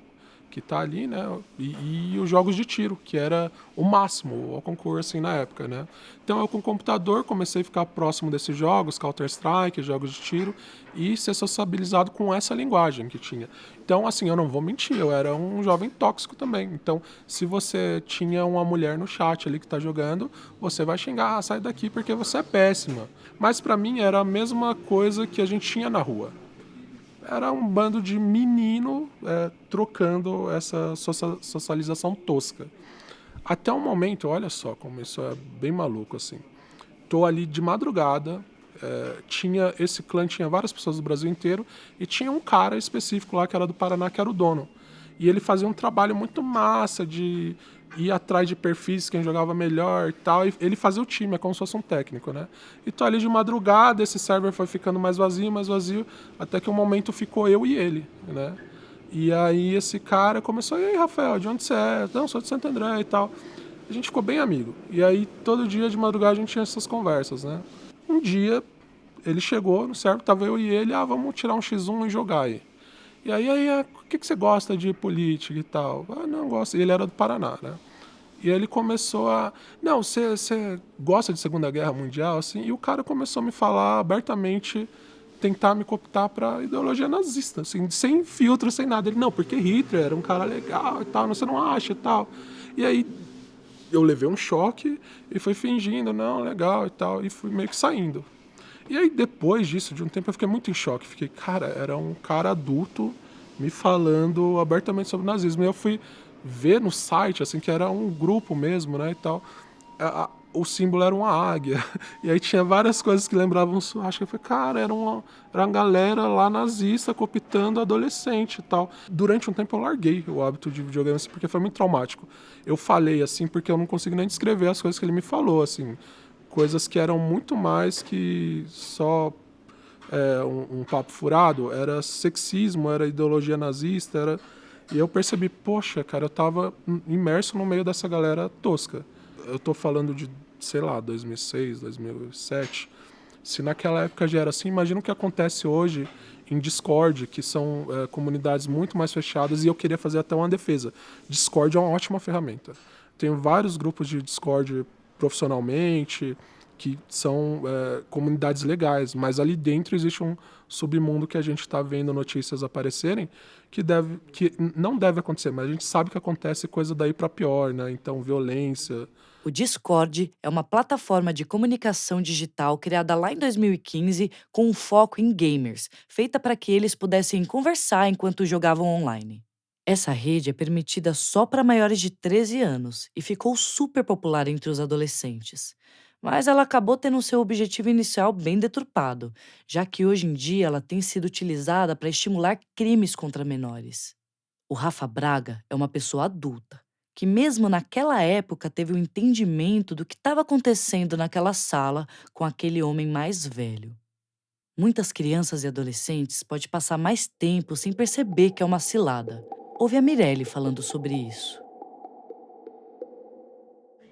que tá ali, né? E os jogos de tiro, que era o máximo, o concurso, assim, na época, né? Então eu com o computador comecei a ficar próximo desses jogos, Counter-Strike, jogos de tiro, e ser sociabilizado com essa linguagem que tinha. Então, assim, eu não vou mentir, eu era um jovem tóxico também. Então, se você tinha uma mulher no chat ali que tá jogando, você vai xingar, sai daqui porque você é péssima. Mas pra mim era a mesma coisa que a gente tinha na rua. Era um bando de menino trocando essa socialização tosca. Até o momento, olha só como isso é bem maluco, assim. Tô ali de madrugada, tinha esse clã, tinha várias pessoas do Brasil inteiro, e tinha um cara específico lá que era do Paraná, que era o dono. E ele fazia um trabalho muito massa de ir atrás de perfis, quem jogava melhor e tal, e ele fazia o time, é como se fosse um técnico, né? E tô ali de madrugada, esse server foi ficando mais vazio, até que um momento ficou eu e ele, né? E aí esse cara começou, e aí, Rafael, de onde você é? Não, sou de Santo André e tal. A gente ficou bem amigo. E aí todo dia de madrugada a gente tinha essas conversas, né? Um dia ele chegou no server, tava eu e ele, vamos tirar um X1 e jogar aí. E aí, o que você gosta de política e tal? Não, gosto. E ele era do Paraná, né? E ele começou não, você gosta de Segunda Guerra Mundial, assim? E o cara começou a me falar abertamente, tentar me cooptar pra ideologia nazista, assim, sem filtro, sem nada. Ele, não, porque Hitler era um cara legal e tal, você não acha e tal. E aí, eu levei um choque e fui fingindo, não, legal e tal, e fui meio que saindo. E aí, depois disso, de um tempo, eu fiquei muito em choque. Fiquei, cara, era um cara adulto me falando abertamente sobre o nazismo. E eu fui ver no site, assim, que era um grupo mesmo, né, e tal. O símbolo era uma águia. E aí tinha várias coisas que lembravam, acho que eu falei, cara, era uma galera lá nazista cooptando adolescente e tal. Durante um tempo eu larguei o hábito de videogame, assim, porque foi muito traumático. Eu falei, assim, porque eu não consigo nem descrever as coisas que ele me falou, assim. Coisas que eram muito mais que só um papo furado, era sexismo, era ideologia nazista, e eu percebi, poxa, cara, eu tava imerso no meio dessa galera tosca. Eu tô falando de, sei lá, 2006, 2007. Se naquela época já era assim, imagina o que acontece hoje em Discord, que são comunidades muito mais fechadas, e eu queria fazer até uma defesa. Discord é uma ótima ferramenta. Tenho vários grupos de Discord profissionalmente, que são comunidades legais, mas ali dentro existe um submundo que a gente está vendo notícias aparecerem que não deve acontecer, mas a gente sabe que acontece coisa daí para pior, né? Então, violência. O Discord é uma plataforma de comunicação digital criada lá em 2015 com um foco em gamers, feita para que eles pudessem conversar enquanto jogavam online. Essa rede é permitida só para maiores de 13 anos e ficou super popular entre os adolescentes. Mas ela acabou tendo seu objetivo inicial bem deturpado, já que hoje em dia ela tem sido utilizada para estimular crimes contra menores. O Rafa Braga é uma pessoa adulta, que mesmo naquela época teve o entendimento do que estava acontecendo naquela sala com aquele homem mais velho. Muitas crianças e adolescentes podem passar mais tempo sem perceber que é uma cilada. Ouve a Mirelle falando sobre isso.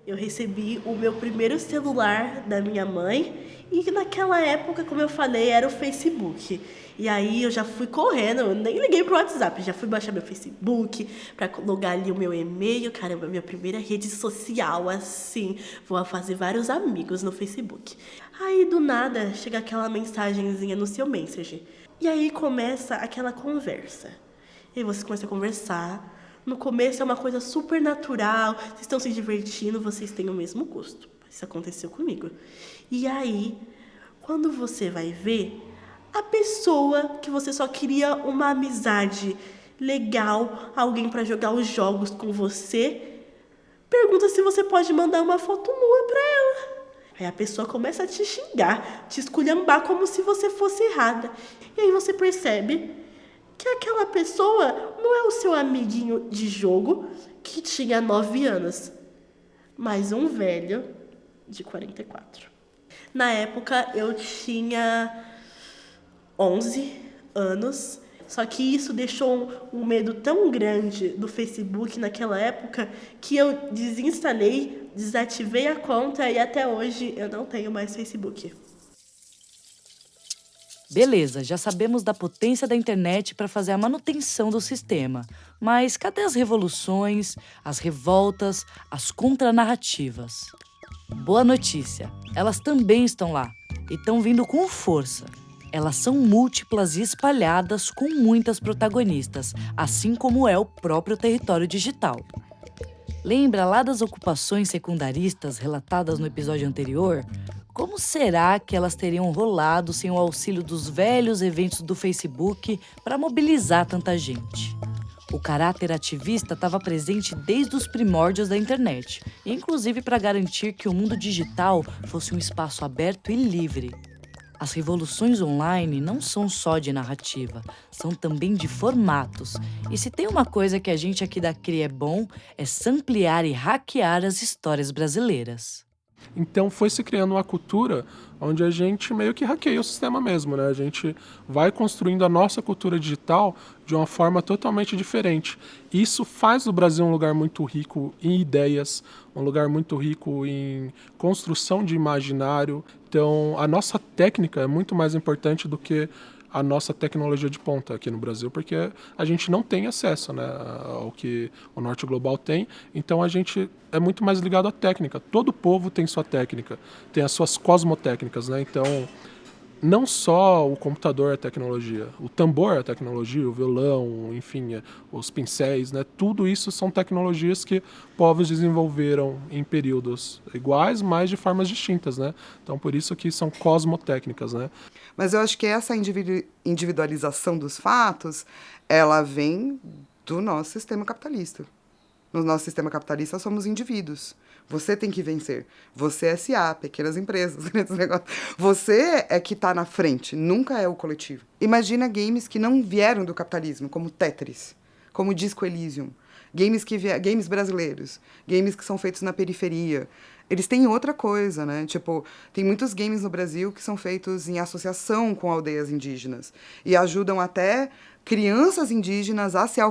Eu recebi o meu primeiro celular da minha mãe e naquela época, como eu falei, era o Facebook. E aí eu já fui correndo, eu nem liguei pro WhatsApp, já fui baixar meu Facebook para colocar ali o meu e-mail. Caramba, minha primeira rede social, assim, vou fazer vários amigos no Facebook. Aí do nada chega aquela mensagenzinha no seu Messenger. E aí começa aquela conversa. E aí você começa a conversar. No começo é uma coisa super natural, vocês estão se divertindo, vocês têm o mesmo gosto. Isso aconteceu comigo. E aí, quando você vai ver, a pessoa que você só queria uma amizade legal, alguém para jogar os jogos com você, pergunta se você pode mandar uma foto nua para ela. Aí a pessoa começa a te xingar, te esculhambar como se você fosse errada. E aí você percebe que aquela pessoa não é o seu amiguinho de jogo que tinha 9 anos, mas um velho de 44. Na época eu tinha 11 anos, só que isso deixou um medo tão grande do Facebook naquela época que eu desinstalei, desativei a conta e até hoje eu não tenho mais Facebook. Beleza, já sabemos da potência da internet para fazer a manutenção do sistema. Mas cadê as revoluções, as revoltas, as contranarrativas? Boa notícia, elas também estão lá e estão vindo com força. Elas são múltiplas e espalhadas com muitas protagonistas, assim como é o próprio território digital. Lembra lá das ocupações secundaristas relatadas no episódio anterior? Como será que elas teriam rolado sem o auxílio dos velhos eventos do Facebook para mobilizar tanta gente? O caráter ativista estava presente desde os primórdios da internet, inclusive para garantir que o mundo digital fosse um espaço aberto e livre. As revoluções online não são só de narrativa, são também de formatos. E se tem uma coisa que a gente aqui da CRI é bom, é samplear e hackear as histórias brasileiras. Então foi se criando uma cultura onde a gente meio que hackeia o sistema mesmo, né? A gente vai construindo a nossa cultura digital de uma forma totalmente diferente. Isso faz o Brasil um lugar muito rico em ideias, um lugar muito rico em construção de imaginário. Então a nossa técnica é muito mais importante do que a nossa tecnologia de ponta aqui no Brasil, porque a gente não tem acesso, né, ao que o Norte Global tem, então a gente é muito mais ligado à técnica. Todo povo tem sua técnica, tem as suas cosmotécnicas, né? Então não só o computador é tecnologia, o tambor é tecnologia, o violão, enfim, os pincéis, né? Tudo isso são tecnologias que povos desenvolveram em períodos iguais, mas de formas distintas, né? Então por isso que são cosmotécnicas, né? Mas eu acho que essa individualização dos fatos, ela vem do nosso sistema capitalista. No nosso sistema capitalista somos indivíduos. Você tem que vencer. Você é SA, pequenas empresas, grandes negócios. Você é que está na frente, nunca é o coletivo. Imagina games que não vieram do capitalismo, como Tetris, como Disco Elysium, games brasileiros, games que são feitos na periferia. Eles têm outra coisa, né? Tipo, tem muitos games no Brasil que são feitos em associação com aldeias indígenas e ajudam até crianças indígenas a se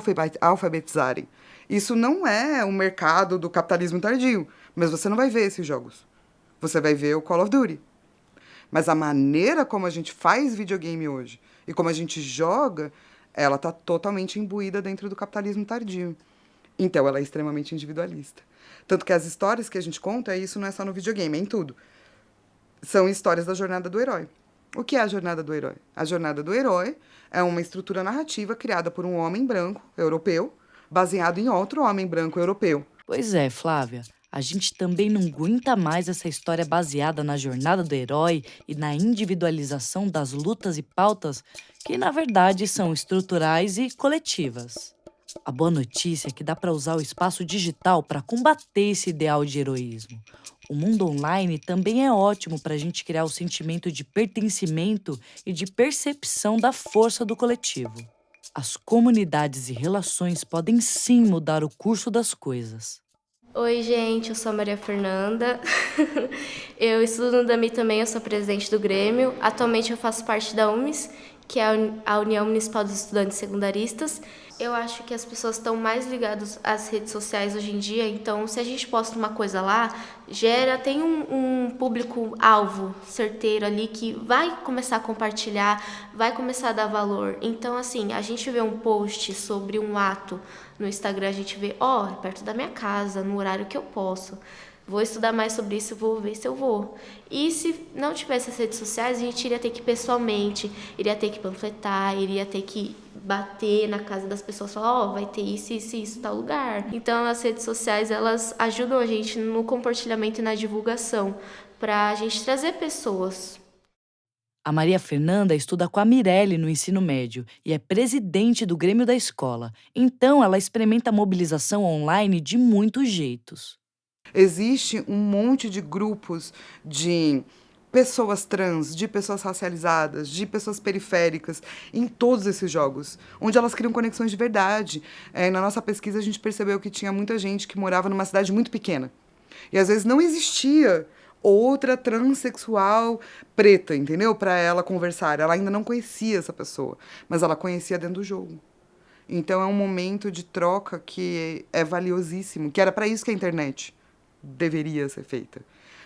alfabetizarem. Isso não é o mercado do capitalismo tardio, mas você não vai ver esses jogos. Você vai ver o Call of Duty. Mas a maneira como a gente faz videogame hoje e como a gente joga, ela está totalmente imbuída dentro do capitalismo tardio. Então, ela é extremamente individualista. Tanto que as histórias que a gente conta, isso não é só no videogame, é em tudo. São histórias da jornada do herói. O que é a jornada do herói? A jornada do herói é uma estrutura narrativa criada por um homem branco, europeu, baseado em outro homem branco, europeu. Pois é, Flávia. A gente também não aguenta mais essa história baseada na jornada do herói e na individualização das lutas e pautas que, na verdade, são estruturais e coletivas. A boa notícia é que dá para usar o espaço digital para combater esse ideal de heroísmo. O mundo online também é ótimo para a gente criar o sentimento de pertencimento e de percepção da força do coletivo. As comunidades e relações podem sim mudar o curso das coisas. Oi, gente, eu sou a Maria Fernanda. Eu estudo no DAMI também, eu sou presidente do Grêmio. Atualmente eu faço parte da UMES, que é a União Municipal dos Estudantes Secundaristas. Eu acho que as pessoas estão mais ligadas às redes sociais hoje em dia, então se a gente posta uma coisa lá, tem um público-alvo certeiro ali que vai começar a compartilhar, vai começar a dar valor. Então, assim, a gente vê um post sobre um ato no Instagram, a gente vê, é perto da minha casa, no horário que eu posso. Vou estudar mais sobre isso, vou ver se eu vou. E se não tivesse as redes sociais, a gente iria ter que ir pessoalmente, iria ter que panfletar, iria ter que bater na casa das pessoas, falar, vai ter isso, tal lugar. Então, as redes sociais, elas ajudam a gente no compartilhamento e na divulgação, para a gente trazer pessoas. A Maria Fernanda estuda com a Mirelle no ensino médio e é presidente do Grêmio da escola. Então, ela experimenta a mobilização online de muitos jeitos. Existe um monte de grupos de pessoas trans, de pessoas racializadas, de pessoas periféricas, em todos esses jogos, onde elas criam conexões de verdade. Na nossa pesquisa, a gente percebeu que tinha muita gente que morava numa cidade muito pequena. E, às vezes, não existia outra transexual preta, entendeu? Para ela conversar. Ela ainda não conhecia essa pessoa, mas ela conhecia dentro do jogo. Então, é um momento de troca que é valiosíssimo, que era para isso que a internet deveria ser feita.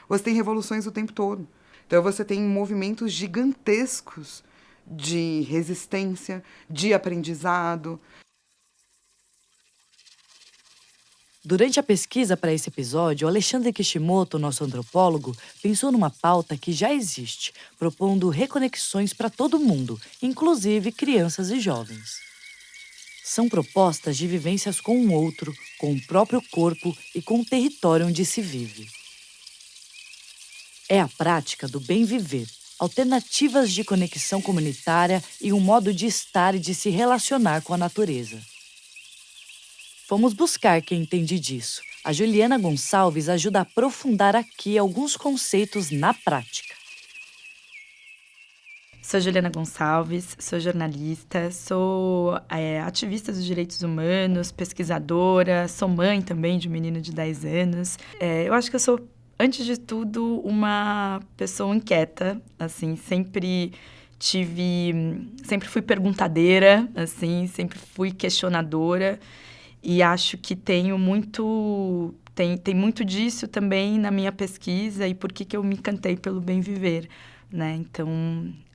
Você tem revoluções o tempo todo. Então, você tem movimentos gigantescos de resistência, de aprendizado. Durante a pesquisa para esse episódio, o Alexandre Kishimoto, nosso antropólogo, pensou numa pauta que já existe, propondo reconexões para todo mundo, inclusive crianças e jovens. São propostas de vivências com o outro, com o próprio corpo e com o território onde se vive. É a prática do bem viver, alternativas de conexão comunitária e um modo de estar e de se relacionar com a natureza. Fomos buscar quem entende disso. A Juliana Gonçalves ajuda a aprofundar aqui alguns conceitos na prática. Sou Juliana Gonçalves, sou jornalista, sou ativista dos direitos humanos, pesquisadora, sou mãe também de um menino de 10 anos. Eu acho que eu sou, antes de tudo, uma pessoa inquieta, assim, sempre fui perguntadeira, assim, sempre fui questionadora e acho que tem muito disso também na minha pesquisa e por que eu me encantei pelo bem viver, né? Então,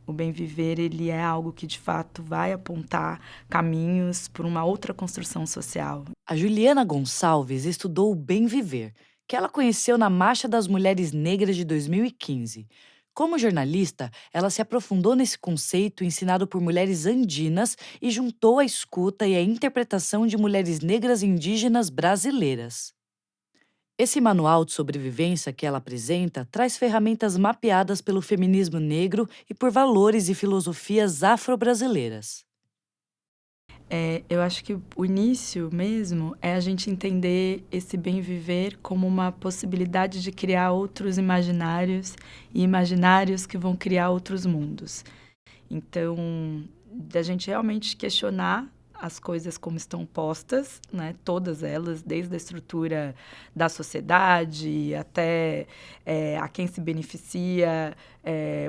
o bem viver, ele é algo que, de fato, vai apontar caminhos para uma outra construção social. A Juliana Gonçalves estudou o bem viver, que ela conheceu na Marcha das Mulheres Negras de 2015. Como jornalista, ela se aprofundou nesse conceito ensinado por mulheres andinas e juntou a escuta e a interpretação de mulheres negras indígenas brasileiras. Esse manual de sobrevivência que ela apresenta traz ferramentas mapeadas pelo feminismo negro e por valores e filosofias afro-brasileiras. Eu acho que o início mesmo é a gente entender esse bem viver como uma possibilidade de criar outros imaginários e imaginários que vão criar outros mundos. Então, da gente realmente questionar as coisas como estão postas, né? Todas elas, desde a estrutura da sociedade até a quem se beneficia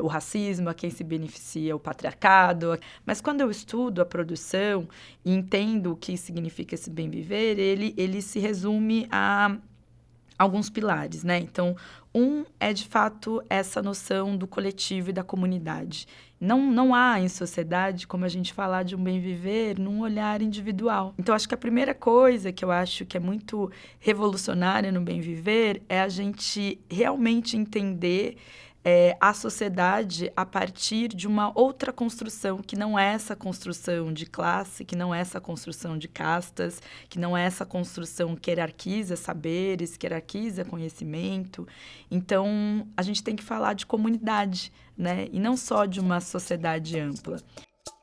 o racismo, a quem se beneficia o patriarcado. Mas quando eu estudo a produção e entendo o que significa esse bem viver, ele se resume a alguns pilares, né? Então, um é, de fato, essa noção do coletivo e da comunidade. Não há em sociedade como a gente falar de um bem viver num olhar individual. Então, acho que a primeira coisa que eu acho que é muito revolucionária no bem viver é a gente realmente entender a sociedade a partir de uma outra construção, que não é essa construção de classe, que não é essa construção de castas, que não é essa construção que hierarquiza saberes, que hierarquiza conhecimento. Então, a gente tem que falar de comunidade, né? E não só de uma sociedade ampla.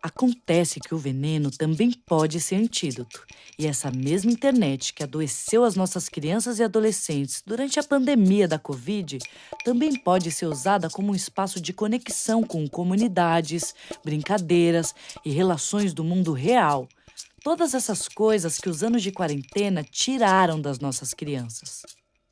Acontece que o veneno também pode ser antídoto. E essa mesma internet que adoeceu as nossas crianças e adolescentes durante a pandemia da Covid também pode ser usada como um espaço de conexão com comunidades, brincadeiras e relações do mundo real. Todas essas coisas que os anos de quarentena tiraram das nossas crianças.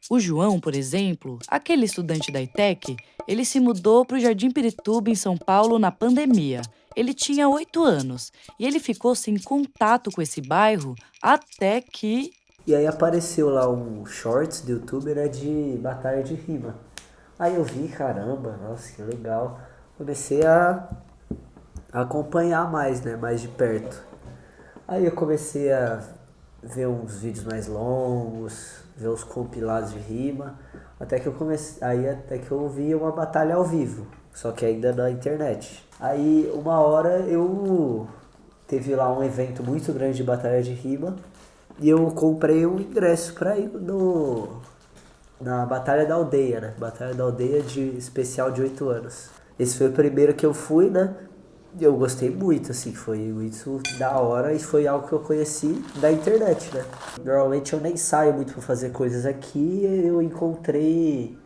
O João, por exemplo, aquele estudante da ITEC, ele se mudou para o Jardim Pirituba, em São Paulo, na pandemia. Ele tinha 8 anos e ele ficou sem contato com esse bairro até que... E aí apareceu lá um shorts do YouTube, né, de batalha de rima. Aí eu vi, caramba, nossa, que legal. Comecei a acompanhar mais, né, mais de perto. Aí eu comecei a ver uns vídeos mais longos, ver os compilados de rima, até que eu vi uma batalha ao vivo, só que ainda na internet. Aí uma hora teve lá um evento muito grande de batalha de rima e eu comprei um ingresso para ir na Batalha da Aldeia, né? Batalha da Aldeia especial de 8 anos. Esse foi o primeiro que eu fui, né? Eu gostei muito, assim, foi muito da hora e foi algo que eu conheci da internet, né? Normalmente eu nem saio muito pra fazer coisas aqui, eu encontrei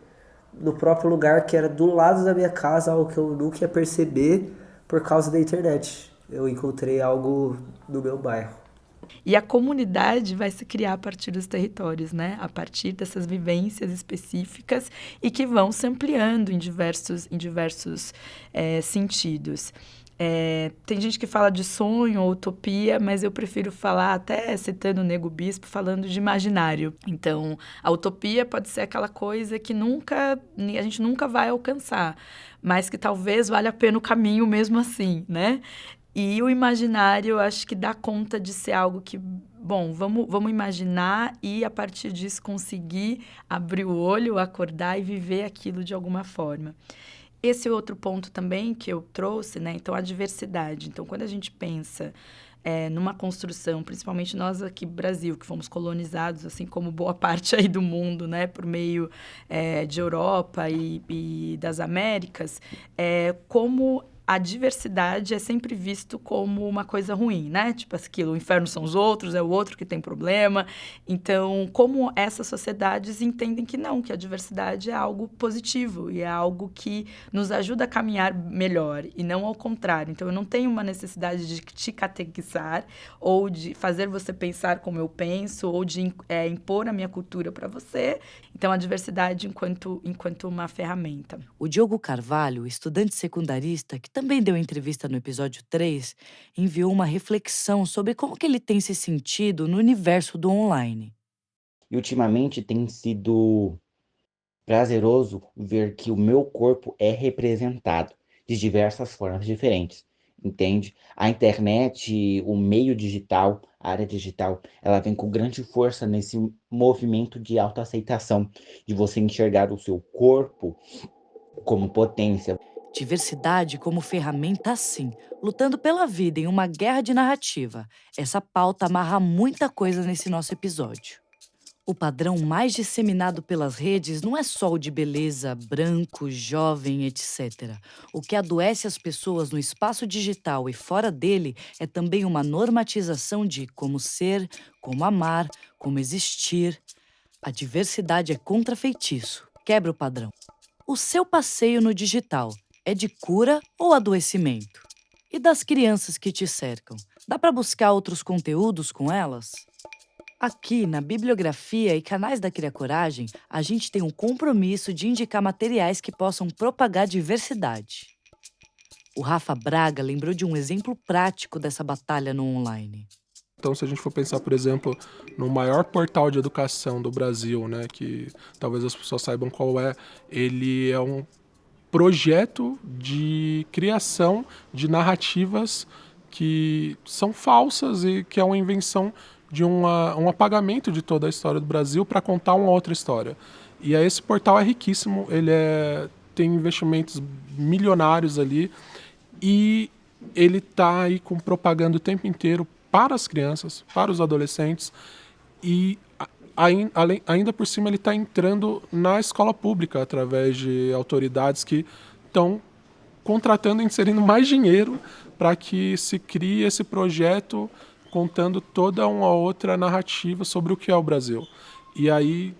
no próprio lugar que era do lado da minha casa, algo que eu nunca ia perceber por causa da internet. Eu encontrei algo no meu bairro. E a comunidade vai se criar a partir dos territórios, né? A partir dessas vivências específicas e que vão se ampliando em diversos sentidos. Tem gente que fala de sonho ou utopia, mas eu prefiro falar, até citando o Nego Bispo, falando de imaginário. Então, a utopia pode ser aquela coisa que a gente nunca vai alcançar, mas que talvez valha a pena o caminho mesmo assim, né? E o imaginário, eu acho que dá conta de ser algo que, bom, vamos imaginar e, a partir disso, conseguir abrir o olho, acordar e viver aquilo de alguma forma. Esse outro ponto também que eu trouxe, né? Então, a diversidade. Então, quando a gente pensa numa construção, principalmente nós aqui no Brasil, que fomos colonizados, assim como boa parte aí do mundo, né? Por meio de Europa e das Américas, como a diversidade é sempre visto como uma coisa ruim, né? Tipo aquilo, o inferno são os outros, é o outro que tem problema. Então, como essas sociedades entendem que não, que a diversidade é algo positivo e é algo que nos ajuda a caminhar melhor e não ao contrário. Então, eu não tenho uma necessidade de te catequizar ou de fazer você pensar como eu penso ou de impor a minha cultura para você. Então, a diversidade enquanto uma ferramenta. O Diogo Carvalho, estudante secundarista, que também deu entrevista no episódio 3, enviou uma reflexão sobre como que ele tem se sentido no universo do online. E ultimamente tem sido prazeroso ver que o meu corpo é representado de diversas formas diferentes, entende? A internet, o meio digital, a área digital, ela vem com grande força nesse movimento de autoaceitação, de você enxergar o seu corpo como potência. Diversidade como ferramenta, sim, lutando pela vida em uma guerra de narrativa. Essa pauta amarra muita coisa nesse nosso episódio. O padrão mais disseminado pelas redes não é só o de beleza, branco, jovem, etc. O que adoece as pessoas no espaço digital e fora dele é também uma normatização de como ser, como amar, como existir. A diversidade é contrafeitiço, quebra o padrão. O seu passeio no digital é de cura ou adoecimento? E das crianças que te cercam? Dá para buscar outros conteúdos com elas? Aqui, na Bibliografia e Canais da Cria Coragem, a gente tem um compromisso de indicar materiais que possam propagar diversidade. O Rafa Braga lembrou de um exemplo prático dessa batalha no online. Então, se a gente for pensar, por exemplo, no maior portal de educação do Brasil, né, que talvez as pessoas saibam qual é, ele é um projeto de criação de narrativas que são falsas e que é uma invenção de um apagamento de toda a história do Brasil para contar uma outra história. E aí esse portal é riquíssimo, ele tem investimentos milionários ali e ele está aí com propaganda o tempo inteiro para as crianças, para os adolescentes e ainda por cima ele está entrando na escola pública através de autoridades que estão contratando e inserindo mais dinheiro para que se crie esse projeto contando toda uma outra narrativa sobre o que é o Brasil. E aí,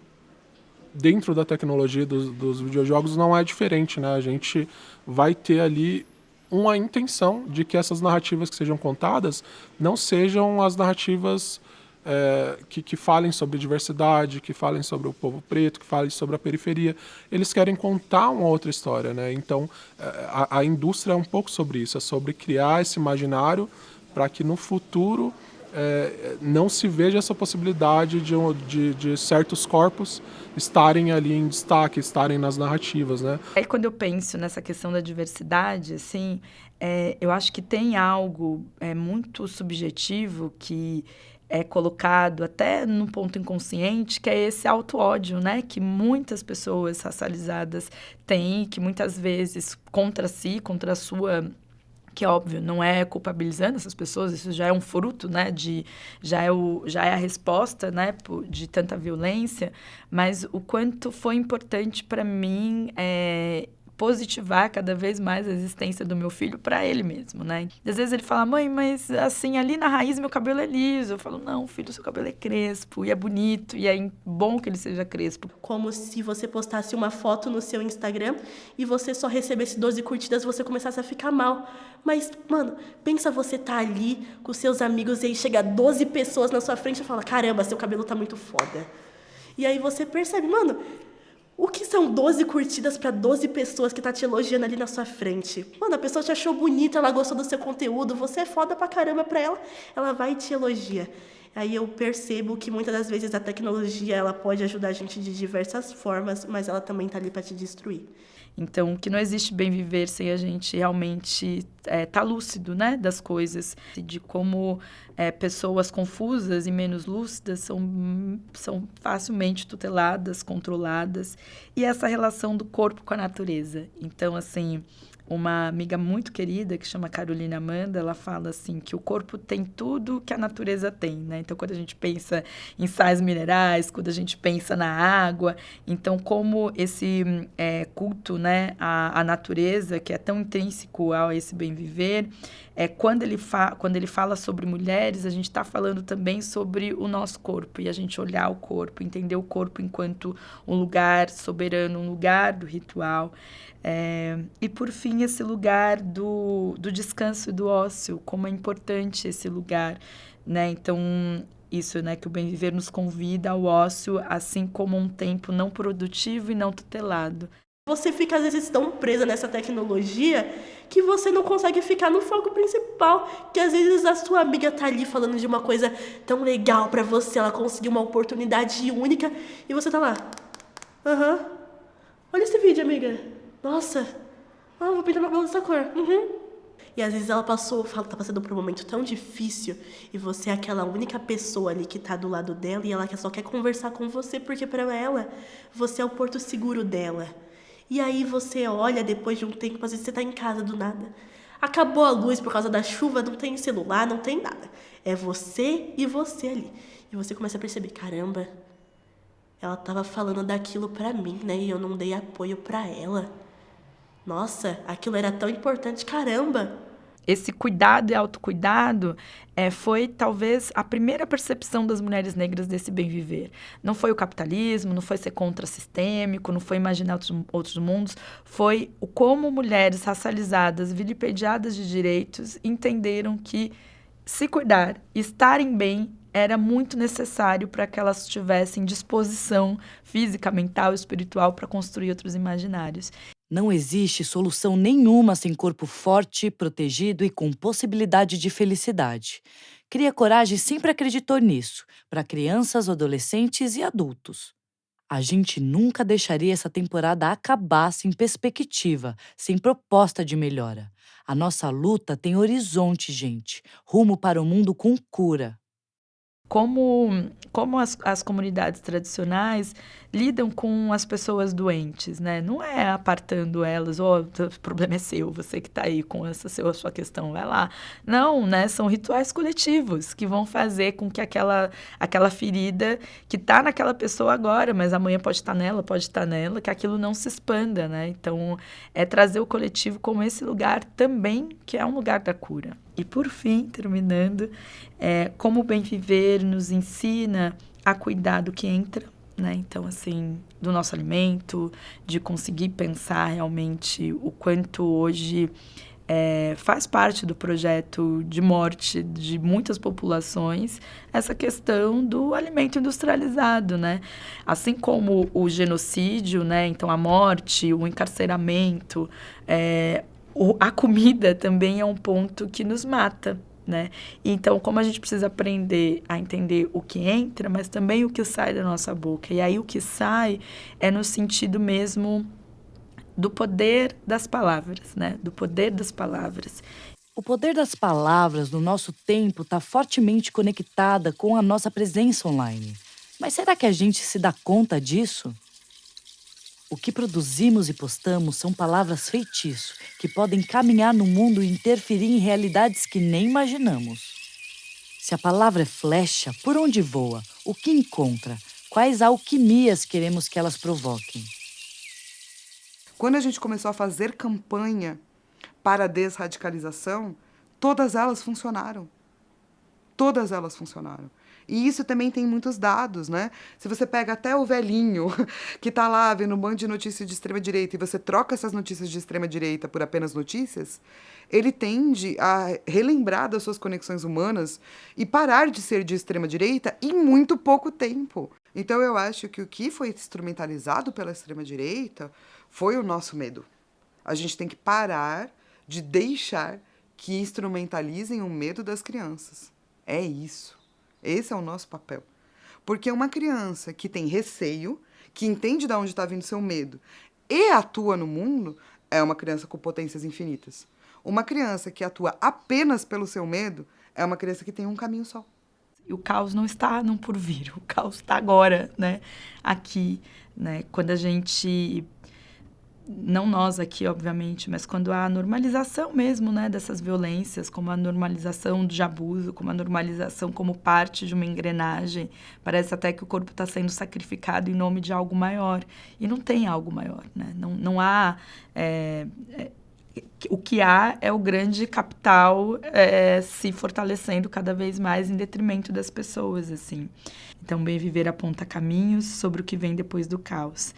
dentro da tecnologia dos videojogos não é diferente, né? A gente vai ter ali uma intenção de que essas narrativas que sejam contadas não sejam as narrativas que falem sobre diversidade, que falem sobre o povo preto, que falem sobre a periferia. Eles querem contar uma outra história, né? Então, a indústria é um pouco sobre isso, é sobre criar esse imaginário para que no futuro não se veja essa possibilidade de certos corpos estarem ali em destaque, estarem nas narrativas, né? Aí quando eu penso nessa questão da diversidade, assim, eu acho que tem algo muito subjetivo que é colocado até num ponto inconsciente, que é esse auto-ódio, né? Que muitas pessoas racializadas têm, que muitas vezes contra si, contra a sua... Que, óbvio, não é culpabilizando essas pessoas, isso já é um fruto, né? Já é a resposta, né? De tanta violência, mas o quanto foi importante para mim positivar cada vez mais a existência do meu filho para ele mesmo, né? E às vezes ele fala, mãe, mas assim, ali na raiz meu cabelo é liso. Eu falo, não, filho, seu cabelo é crespo e é bonito e é bom que ele seja crespo. Como se você postasse uma foto no seu Instagram e você só recebesse 12 curtidas, você começasse a ficar mal. Mas, mano, pensa você tá ali com seus amigos e aí chega 12 pessoas na sua frente e fala, caramba, seu cabelo tá muito foda. E aí você percebe, mano, o que são 12 curtidas para 12 pessoas que tá te elogiando ali na sua frente? Mano, a pessoa te achou bonita, ela gostou do seu conteúdo, você é foda pra caramba pra ela, ela vai e te elogia. Aí eu percebo que muitas das vezes a tecnologia ela pode ajudar a gente de diversas formas, mas ela também tá ali para te destruir. Então, que não existe bem viver sem a gente realmente tá lúcido, né, das coisas, de como pessoas confusas e menos lúcidas são facilmente tuteladas, controladas, e essa relação do corpo com a natureza. Então, assim, uma amiga muito querida, que chama Carolina Amanda, ela fala assim, que o corpo tem tudo que a natureza tem, né? Então, quando a gente pensa em sais minerais, quando a gente pensa na água, então, como esse culto, né, à natureza, que é tão intrínseco a esse bem viver, quando ele fala sobre mulheres, a gente está falando também sobre o nosso corpo, e a gente olhar o corpo, entender o corpo enquanto um lugar soberano, um lugar do ritual. E, por fim, esse lugar do descanso e do ócio, como é importante esse lugar, né? Então, isso, né, que o Bem Viver nos convida ao ócio, assim como um tempo não produtivo e não tutelado. Você fica, às vezes, tão presa nessa tecnologia que você não consegue ficar no foco principal. Que, às vezes, a sua amiga tá ali falando de uma coisa tão legal pra você, ela conseguiu uma oportunidade única, e você tá lá. Olha esse vídeo, amiga. Nossa, vou pintar meu cabelo dessa cor. E às vezes ela tá passando por um momento tão difícil e você é aquela única pessoa ali que tá do lado dela e ela só quer conversar com você porque pra ela, você é o porto seguro dela. E aí você olha depois de um tempo, às vezes você tá em casa do nada. Acabou a luz por causa da chuva, não tem celular, não tem nada. É você e você ali. E você começa a perceber, caramba, ela tava falando daquilo pra mim, né? E eu não dei apoio pra ela. Nossa, aquilo era tão importante, caramba! Esse cuidado e autocuidado foi, talvez, a primeira percepção das mulheres negras desse bem viver. Não foi o capitalismo, não foi ser contrassistêmico, não foi imaginar outros mundos, foi o como mulheres racializadas, vilipendiadas de direitos, entenderam que se cuidar, estarem bem, era muito necessário para que elas tivessem disposição física, mental e espiritual para construir outros imaginários. Não existe solução nenhuma sem corpo forte, protegido e com possibilidade de felicidade. Cria Coragem sempre acreditou nisso, para crianças, adolescentes e adultos. A gente nunca deixaria essa temporada acabar sem perspectiva, sem proposta de melhora. A nossa luta tem horizonte, gente. Rumo para o mundo com cura. Como as comunidades tradicionais lidam com as pessoas doentes, né? Não é apartando elas, o problema é seu, você que está aí com a sua questão, vai lá. Não, né? São rituais coletivos que vão fazer com que aquela ferida que está naquela pessoa agora, mas amanhã pode estar nela, que aquilo não se expanda, né? Então, é trazer o coletivo como esse lugar também, que é um lugar da cura. E, por fim, terminando, como o Bem Viver nos ensina a cuidar do que entra, né? Então, assim, do nosso alimento, de conseguir pensar realmente o quanto hoje faz parte do projeto de morte de muitas populações, essa questão do alimento industrializado, né? Assim como o genocídio, né? Então, a morte, o encarceramento, a comida também é um ponto que nos mata, né? Então, como a gente precisa aprender a entender o que entra, mas também o que sai da nossa boca. E aí, o que sai é no sentido mesmo do poder das palavras, né? Do poder das palavras. O poder das palavras no nosso tempo está fortemente conectada com a nossa presença online. Mas será que a gente se dá conta disso? O que produzimos e postamos são palavras feitiço, que podem caminhar no mundo e interferir em realidades que nem imaginamos. Se a palavra é flecha, por onde voa? O que encontra? Quais alquimias queremos que elas provoquem? Quando a gente começou a fazer campanha para a desradicalização, todas elas funcionaram. Todas elas funcionaram. E isso também tem muitos dados, né? Se você pega até o velhinho que está lá vendo um bando de notícias de extrema-direita e você troca essas notícias de extrema-direita por apenas notícias, ele tende a relembrar das suas conexões humanas e parar de ser de extrema-direita em muito pouco tempo. Então eu acho que o que foi instrumentalizado pela extrema-direita foi o nosso medo. A gente tem que parar de deixar que instrumentalizem o medo das crianças. É isso. Esse é o nosso papel. Porque uma criança que tem receio, que entende de onde está vindo seu medo e atua no mundo, é uma criança com potências infinitas. Uma criança que atua apenas pelo seu medo é uma criança que tem um caminho só. E o caos não está no porvir, o caos está agora, né? Aqui, né? Quando a gente... Não nós aqui, obviamente, mas quando há a normalização mesmo, né, dessas violências, como a normalização de abuso, como a normalização como parte de uma engrenagem, parece até que o corpo está sendo sacrificado em nome de algo maior. E não tem algo maior, né? Não há... o que há é o grande capital se fortalecendo cada vez mais em detrimento das pessoas, assim. Então, Bem Viver aponta caminhos sobre o que vem depois do caos.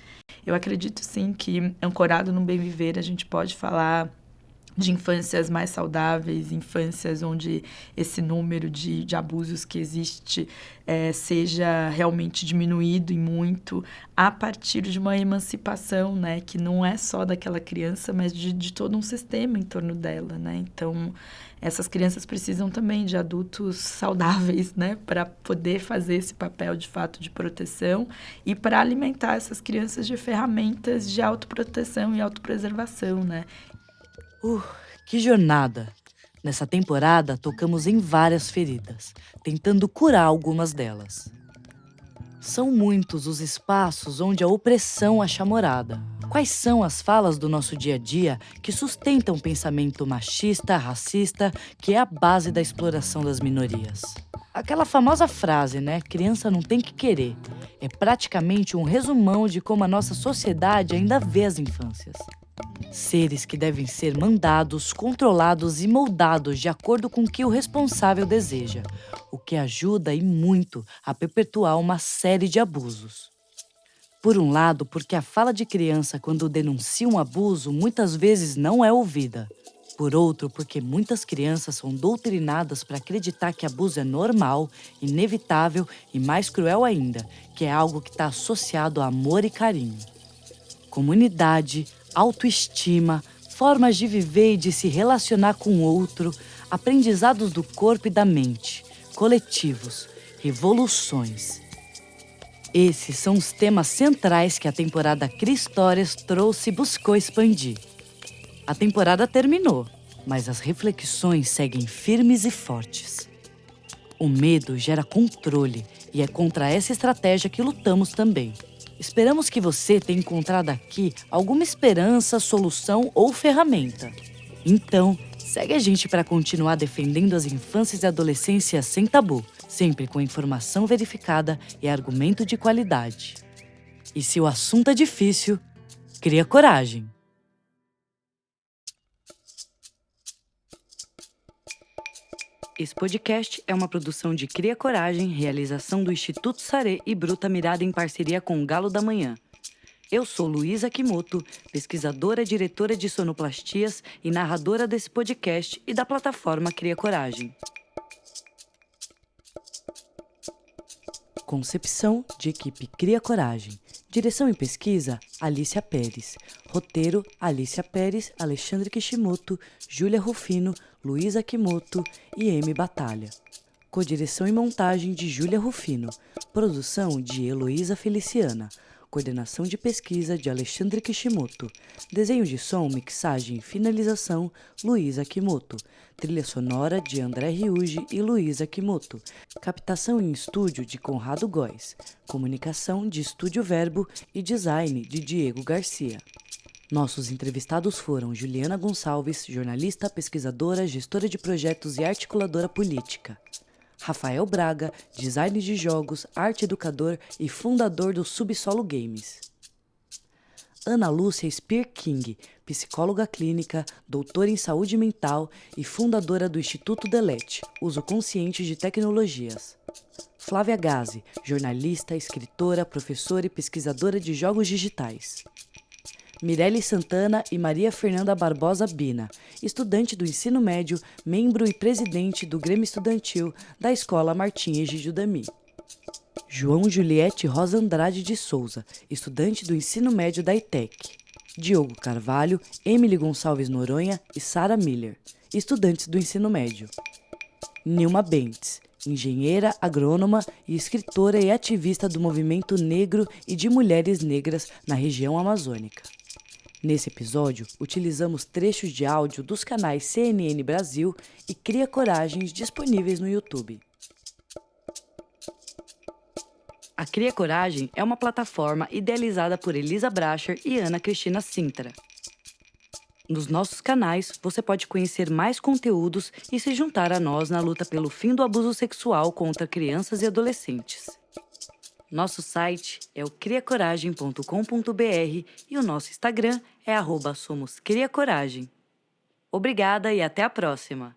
Eu acredito, sim, que ancorado no Bem Viver a gente pode falar de infâncias mais saudáveis, infâncias onde esse número de abusos que existe seja realmente diminuído e muito a partir de uma emancipação, né, que não é só daquela criança, mas de todo um sistema em torno dela, né? Então, essas crianças precisam também de adultos saudáveis, né, para poder fazer esse papel de fato de proteção e para alimentar essas crianças de ferramentas de autoproteção e autopreservação, né? Que jornada! Nessa temporada, tocamos em várias feridas, tentando curar algumas delas. São muitos os espaços onde a opressão acha morada. Quais são as falas do nosso dia a dia que sustentam o pensamento machista, racista, que é a base da exploração das minorias? Aquela famosa frase, né? Criança não tem que querer. É praticamente um resumão de como a nossa sociedade ainda vê as infâncias. Seres que devem ser mandados, controlados e moldados de acordo com o que o responsável deseja, o que ajuda e muito a perpetuar uma série de abusos. Por um lado, porque a fala de criança quando denuncia um abuso muitas vezes não é ouvida. Por outro, porque muitas crianças são doutrinadas para acreditar que abuso é normal, inevitável e mais cruel ainda, que é algo que está associado a amor e carinho. Comunidade, autoestima, formas de viver e de se relacionar com o outro, aprendizados do corpo e da mente, coletivos, revoluções. Esses são os temas centrais que a temporada Cria Histórias trouxe e buscou expandir. A temporada terminou, mas as reflexões seguem firmes e fortes. O medo gera controle e é contra essa estratégia que lutamos também. Esperamos que você tenha encontrado aqui alguma esperança, solução ou ferramenta. Então, segue a gente para continuar defendendo as infâncias e adolescências sem tabu, sempre com informação verificada e argumento de qualidade. E se o assunto é difícil, cria coragem. Esse podcast é uma produção de Cria Coragem, realização do Instituto Sarê e Bruta Mirada em parceria com o Galo da Manhã. Eu sou Luísa Kimoto, pesquisadora, diretora de sonoplastias e narradora desse podcast e da plataforma Cria Coragem. Concepção de equipe Cria Coragem. Direção e pesquisa, Alicia Pérez. Roteiro, Alicia Pérez, Alexandre Kishimoto, Júlia Rufino, Luísa Kimoto e M. Batalha. Codireção e montagem de Júlia Rufino. Produção de Heloísa Feliciana. Coordenação de pesquisa de Alexandre Kishimoto. Desenho de som, mixagem e finalização, Luísa Kimoto. Trilha sonora de André Ryuji e Luísa Kimoto. Captação em estúdio de Conrado Góes. Comunicação de Estúdio Verbo e design de Diego Garcia. Nossos entrevistados foram Juliana Gonçalves, jornalista, pesquisadora, gestora de projetos e articuladora política. Rafael Braga, design de jogos, arte educador e fundador do Subsolo Games. Ana Lúcia Spear King, psicóloga clínica, doutora em saúde mental e fundadora do Instituto Delete, uso consciente de tecnologias. Flávia Gazi, jornalista, escritora, professora e pesquisadora de jogos digitais. Mirelle Santana e Maria Fernanda Barbosa Bina, estudante do ensino médio, membro e presidente do Grêmio Estudantil da Escola Martim Egídio Dami. João Juliette Rosa Andrade de Souza, estudante do ensino médio da ITEC. Diogo Carvalho, Emily Gonçalves Noronha e Sara Miller, estudantes do ensino médio. Nilma Bentes, engenheira, agrônoma e escritora e ativista do movimento negro e de mulheres negras na região amazônica. Nesse episódio, utilizamos trechos de áudio dos canais CNN Brasil e Cria Coragens disponíveis no YouTube. A Cria Coragem é uma plataforma idealizada por Elisa Bracher e Ana Cristina Sintra. Nos nossos canais, você pode conhecer mais conteúdos e se juntar a nós na luta pelo fim do abuso sexual contra crianças e adolescentes. Nosso site é o criacoragem.com.br e o nosso Instagram é @somoscriacoragem. Obrigada e até a próxima!